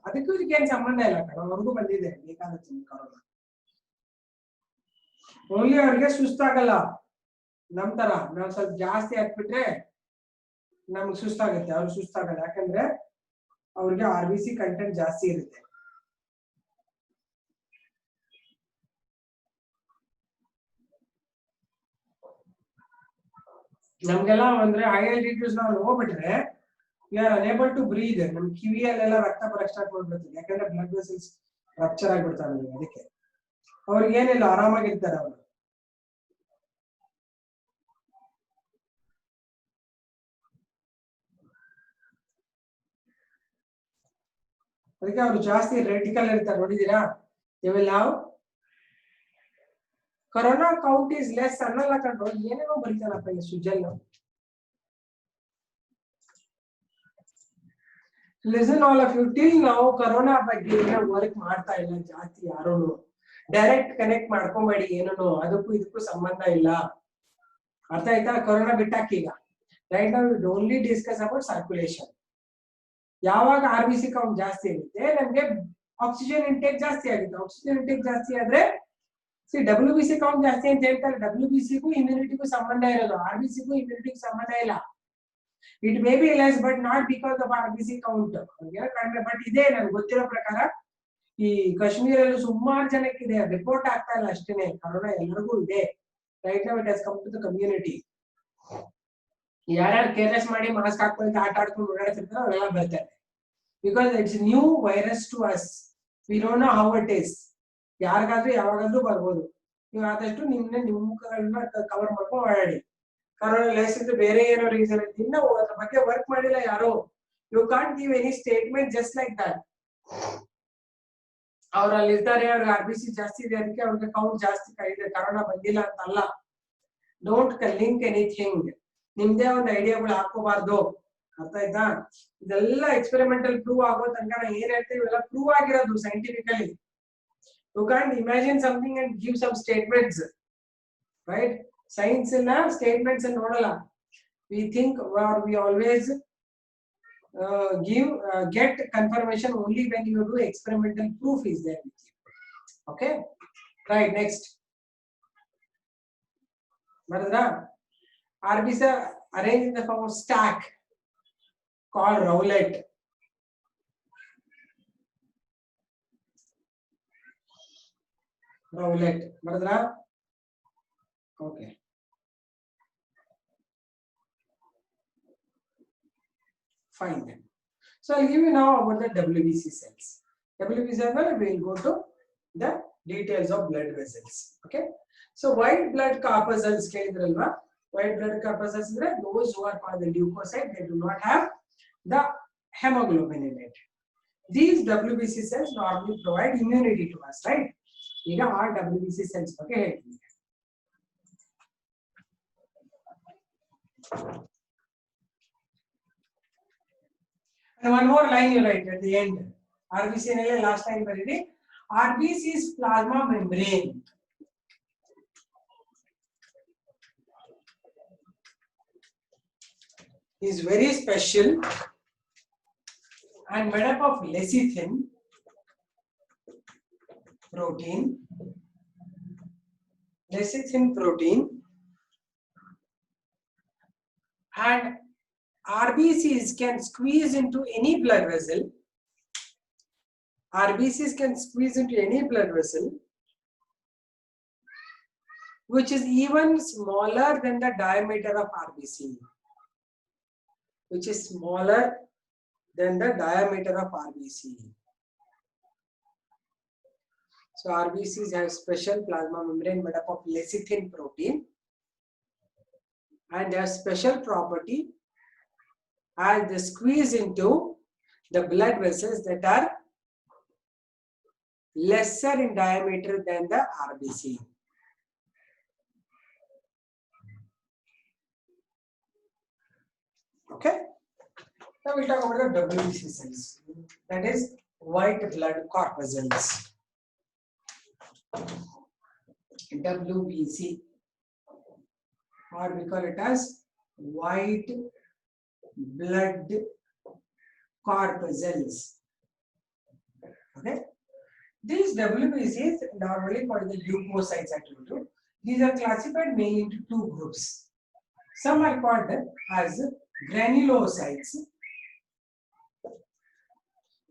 ಅದಕ್ಕೂ ಇದಕ್ಕೆ ಏನು ಸಂಬಂಧ ಇಲ್ಲ ಕಣ, ಅವ್ರಿಗೂ ಬಂದಿದೆ ಬೇಕಾದಷ್ಟು corona. ಓನ್ಲಿ ಅವ್ರಿಗೆ ಸುಸ್ತಾಗಲ್ಲ, ನಮ್ ತರ ನಾವು ಸ್ವಲ್ಪ ಜಾಸ್ತಿ ಹಾಕ್ಬಿಟ್ರೆ ನಮ್ಗೆ ಸುಸ್ತಾಗುತ್ತೆ, ಅವ್ರಿಗೆ ಸುಸ್ತಾಗಲ್ಲ. ಯಾಕಂದ್ರೆ ಅವ್ರಿಗೆ RBC ಕಂಟೆಂಟ್ ಜಾಸ್ತಿ ಇರುತ್ತೆ. ನಮ್ಗೆಲ್ಲ ಅಂದ್ರೆ ಹೈ ಆಲ್ಟಿಟ್ಯೂಡ್ಸ್ ನಾವು ಹೋಗ್ಬಿಟ್ರೆ ವಿ ಆರ್ ಅನೇಬಲ್ ಟು ಬ್ರೀದ್. ನಮ್ ಕಿವಿಯಲ್ಲೆಲ್ಲ ರಕ್ತ ಬರಕ್ ಸ್ಟಾರ್ಟ್ ಮಾಡ್ಬಿಡ್ತದೆ, ಯಾಕಂದ್ರೆ ಬ್ಲಡ್ ವೆಸಲ್ಸ್ ರಪ್ಚರ್ ಆಗ್ಬಿಡ್ತಾವೆ. ಅದಕ್ಕೆ ಅವ್ರಿಗೆ ಏನಿಲ್ಲ, ಆರಾಮಾಗಿರ್ತಾರೆ ಅವರು. ಅದಕ್ಕೆ ಅವ್ರು ಜಾಸ್ತಿ ರೆಟಿಕಲ್ ಇರ್ತಾರೆ, ನೋಡಿದೀರಾ? ಇವೆಲ್ಲ ನಾವು ಕೊರೋನಾ ಕೌಂಟ್ ಈಸ್ ಲೆಸ್ ಅನ್ನಲ್ಲ ಕಂಡು ಏನೇನೋ ಬರೀತಾರಪ್ಪ ಈ Sujal. Listen all of you, till ನಾವು ಕೊರೋನಾ ಬಗ್ಗೆ ವರ್ಕ್ ಮಾಡ್ತಾ ಇಲ್ಲ ಜಾಸ್ತಿ ಯಾರು. ಡೈರೆಕ್ಟ್ ಕನೆಕ್ಟ್ ಮಾಡ್ಕೊಂಬೇಡಿ ಏನೂ, ಅದಕ್ಕೂ ಇದಕ್ಕೂ ಸಂಬಂಧ ಇಲ್ಲ. ಅರ್ಥ ಆಯ್ತಾ? ಕೊರೋನಾ ಬಿಟ್ಟಾಕಿ ಈಗ. ರೈಟ್ ನಾವು will only discuss about circulation. ಯಾವಾಗ RBC ಕೌಂಟ್ ಜಾಸ್ತಿ ಇರುತ್ತೆ ನಮ್ಗೆ ಆಕ್ಸಿಜನ್ ಇಂಟೇಕ್ ಜಾಸ್ತಿ ಆಗುತ್ತೆ. ಆಕ್ಸಿಜನ್ ಇಂಟೇಕ್ ಜಾಸ್ತಿ ಆದ್ರೆ WBC ಕೌಂಟ್ ಜಾಸ್ತಿ ಅಂತ ಹೇಳ್ತಾರೆ. WBCಗೂ ಇಮ್ಯುನಿಟಿಗೂ ಸಂಬಂಧ ಇರೋದು, RBCಗೂ ಇಮ್ಯುನಿಟಿಗೂ ಸಂಬಂಧ ಇಲ್ಲ. It may be less but not because of RBC count. But ಇದೆ ನನ್ಗೆ ಗೊತ್ತಿರೋ ಪ್ರಕಾರ ಈ ಕಾಶ್ಮೀರಲ್ಲಿ ಸುಮಾರು ಜನಕ್ಕಿದೆ, ರಿಪೋರ್ಟ್ ಆಗ್ತಾ ಇಲ್ಲ ಅಷ್ಟೇನೆ. ಕೊರೋನಾ ಎಲ್ಲರಿಗೂ ಇದೆ. Right now it has come to the community. ಯಾರ್ಯಾರು ಕೇರ್ಲೆಸ್ ಮಾಡಿ ಮಾಸ್ಕ್ ಹಾಕೊಂಡು ಆಟ ಆಡ್ಕೊಂಡು ಓಡಾಡ್ತಿರ್ತಾರೋ ಅವರೆಲ್ಲ ಬರ್ತಾರೆ. Because it's new virus to us, we don't know how it is. ಯಾರಿಗಾದ್ರೂ ಯಾವಾಗಾದ್ರೂ ಬರ್ಬೋದು. ನೀವು ಆದಷ್ಟು ನಿಮ್ಮ ಮುಖಗಳನ್ನ ಕವರ್ ಮಾಡ್ಕೊಂಡು ಓಡಾಡಿ. ಕರೋನಾ ಲೆಸ್ ಇದ್ರೆ ಬೇರೆ ಏನೋ ರೀಸನ್ ಇತ್ತು, ಇನ್ನ ಅದ್ರ ಬಗ್ಗೆ ವರ್ಕ್ ಮಾಡಿಲ್ಲ ಯಾರು. You can't give any statement just like that. ಅವ್ರು ಅಲ್ಲಿ ಇರ್ತಾರೆ, ಅವ್ರಿಗೆ RBC ಜಾಸ್ತಿ ಇದೆ ಅದಕ್ಕೆ ಅವ್ರಿಗೆ ಕೌಂಟ್ ಜಾಸ್ತಿ ಇದೆ, ಕರೋನಾ ಬಂದಿಲ್ಲ ಅಂತ ಅಲ್ಲ. Don't link anything. ನಿಮ್ದೇ ಒಂದು ಐಡಿಯಾಗಳು ಹಾಕೋಬಾರ್ದು. ಅರ್ಥ ಆಯ್ತಾ? ಇದೆಲ್ಲ ಎಕ್ಸ್ಪೆರಿಮೆಂಟಲ್ ಪ್ರೂವ್ ಆಗೋ ತನಕ ನಾ ಏನ್ ಹೇಳ್ತೀವಿ ಇವೆಲ್ಲ ಪ್ರೂವ್ ಆಗಿರೋದು scientifically. You can imagine something and give some statements, right? Science ನ ಸ್ಟೇಟ್ಮೆಂಟ್ಸ್ ನೋಡಲ್ಲ. We think are we always get confirmation only when you do experimental proof is there with you. Okay, right, next. Maradra RBC arranged in the form of stack called roulette. Roulette, Maradra. Okay. Fine then. So I'll give you now about the WBC cells. WBC cells, we will go to the details of blood vessels. Okay. So white blood corpuscles, white blood corpuscles are those who are called the leukocyte. They do not have the hemoglobin in it. These WBC cells normally provide immunity to us, right? These are WBC cells. Okay. And one more line you write at the end. RBC last line baridi. RBC's plasma membrane is very special and made up of lecithin protein. Lecithin protein and RBCs can squeeze into any blood vessel. RBCs can squeeze into any blood vessel which is even smaller than the diameter of RBC. Which is smaller than the diameter of RBC. So RBCs have special plasma membrane made up of lecithin protein and have special property as they squeeze into the blood vessels that are lesser in diameter than the RBC. Okay. Now we'll talk about the WBC cells. That is white blood corpuscles. WBC, or we call it as white blood corpuscles. Okay. These WBCs normally called the leukocytes. I told you. These are classified mainly into two groups. Some are called as granulocytes.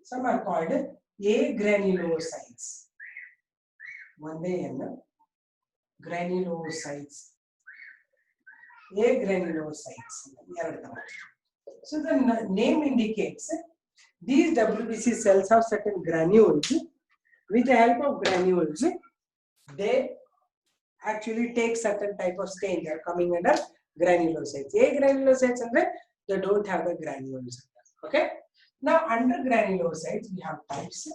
Some are called agranulocytes. One day in granulocytes. Agranulocytes. So the name indicates these WBC cells have certain granules. With the help of granules, they actually take certain type of stain. They are coming under granulocytes. Agranulocytes and they don't have the granules. Okay. Now under granulocytes we have types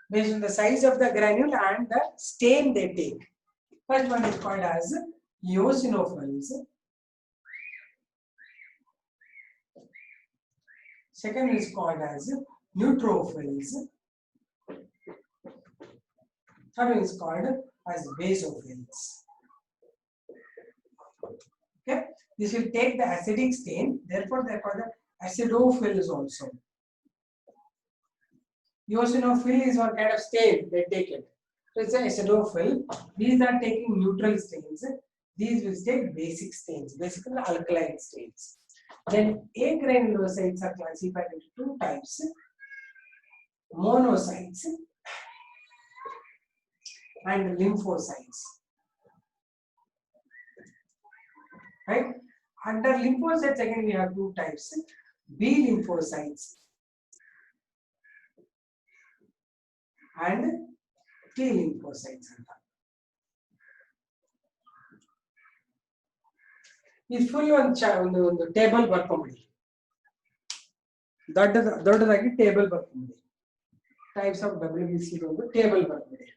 based on the size of the granule and the stain they take. First one is called as eosinophils. Second is called as neutrophils. Third one is called as basophils. Okay, this will take the acidic stain, therefore they are called the acidophils also. Eosinophil is one kind of stain, they take it. So it's an acidophil. These are taking neutral stains. These will take basic stains, basically alkaline stains. Then agranulocytes are classified into two types: monocytes and lymphocytes. right? Under lymphocytes again we have two types, B lymphocytes and T lymphocytes ಅಂತ. ಈ full ಒಂದು table ಬರ್ಕೊಂಬಿಡಿ, ದೊಡ್ಡದಾಗಿ table ಬರ್ಕೊಂಬಿಡಿ. Types of WBC ಒಂದು table ಬರ್ಕೊಂಬಿಡಿ.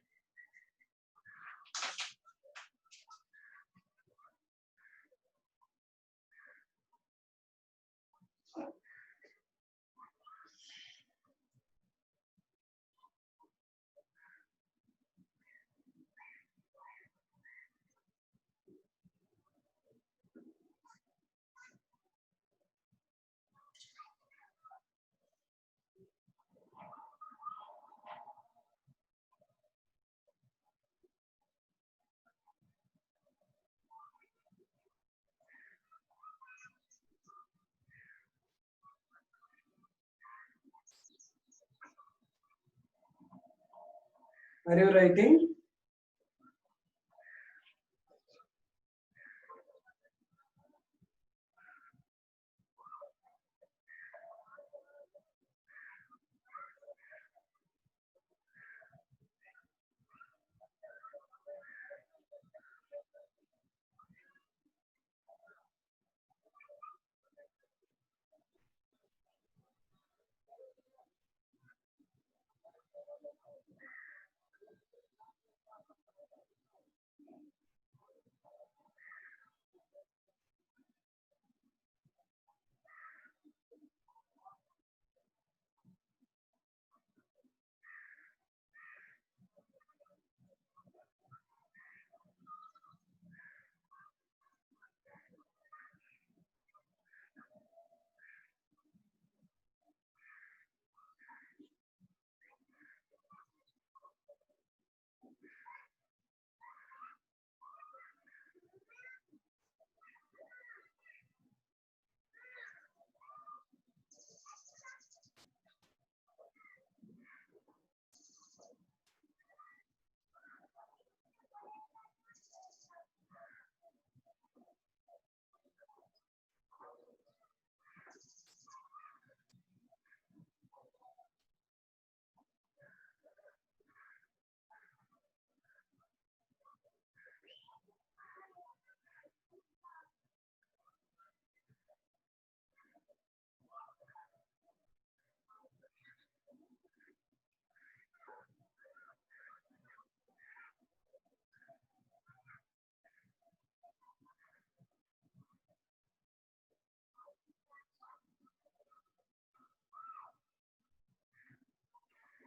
Are you writing?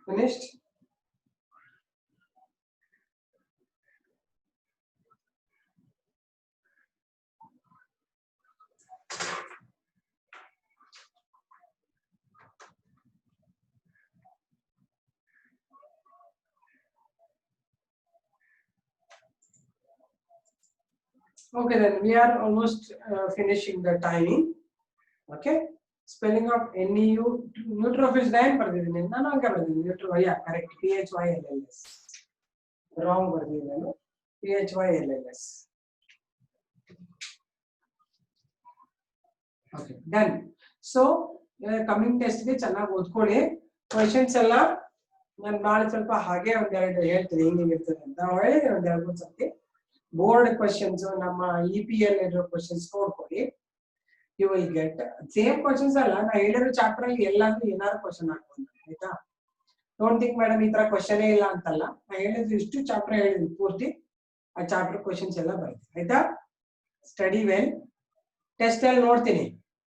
Finished? Okay, then we are almost finishing the timing. Okay, spelling of NEU, neutrophils name ಬರ್ದಿದ್ದೀನಿ ನಾನು ಅಂಕ ಬರ್ದಿದ್ದೀನಿ neutral yeah correct PHYLLS wrong ಬರ್ದಿದ್ದೀನಿ PHYLLS. Okay, done. So coming test ಗೆ ಚೆನ್ನಾಗಿ ಓದ್ಕೊಳ್ಳಿ. Questions ಎಲ್ಲ ನಾನು ನಾಳೆ ಸ್ವಲ್ಪ ಹಾಗೆ ಒಂದೆರಡು ಹೇಳ್ತೀನಿ ಹೆಂಗಿರ್ತದೆ ಅಂತ ಹೇಳಿದ್ರೆ ಒಂದೆರಡು ಮೂರು ಸರ್ತಿ ಬೋರ್ಡ್ ಕ್ವೆಶ್ಚನ್ಸ್ ನಮ್ಮ EPL ಇರೋ ಕ್ವೆಶ್ಚನ್ಸ್ ನೋಡ್ಕೊಳ್ಳಿ. You will get same questions ಅಲ್ಲ ನಾ ಹೇಳಿರೋ ಚಾಪ್ಟರ್ ಅಲ್ಲಿ ಎಲ್ಲಾದ್ರೂ ಏನಾದ್ರು ಕ್ವೆಶ್ಚನ್ ಹಾಕ್ಬೋದು ಆಯ್ತಾ. ಡೋಂಟ್ ಥಿಂಕ್ ಮೇಡಮ್ ಈ ತರ ಕ್ವೆಶ್ಚನ್ ಇಲ್ಲ ಅಂತಲ್ಲ, ನಾ ಹೇಳಿದ್ರು ಇಷ್ಟು ಚಾಪ್ಟರ್ ಹೇಳಿದ್ವಿ ಪೂರ್ತಿ ಆ ಚಾಪ್ಟರ್ ಕ್ವೆಶ್ಚನ್ಸ್ ಎಲ್ಲ ಬರುತ್ತೆ ಆಯ್ತಾ. Study well. ಟೆಸ್ಟ್ ಅಲ್ಲಿ ನೋಡ್ತೀನಿ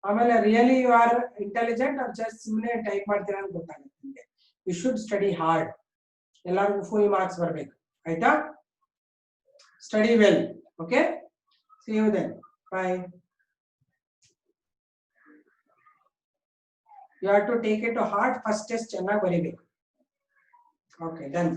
ಆಮೇಲೆ really you are intelligent are just ಸುಮ್ಮನೆ ಟೈಪ್ ಮಾಡ್ತೀರಾ ಅಂತ ಗೊತ್ತಾಗುತ್ತೆ ನಿಮಗೆ. ಯು ಶುಡ್ ಸ್ಟಡಿ ಹಾರ್ಡ್, ಎಲ್ಲರಿಗೂ ಫುಲ್ ಮಾರ್ಕ್ಸ್ ಬರಬೇಕು ಆಯ್ತಾ. Study well. Okay, see you then. Bye. You have to take it to heart. First test ಚೆನ್ನಾಗಿ ಬರೀಬೇಕು. Okay, done.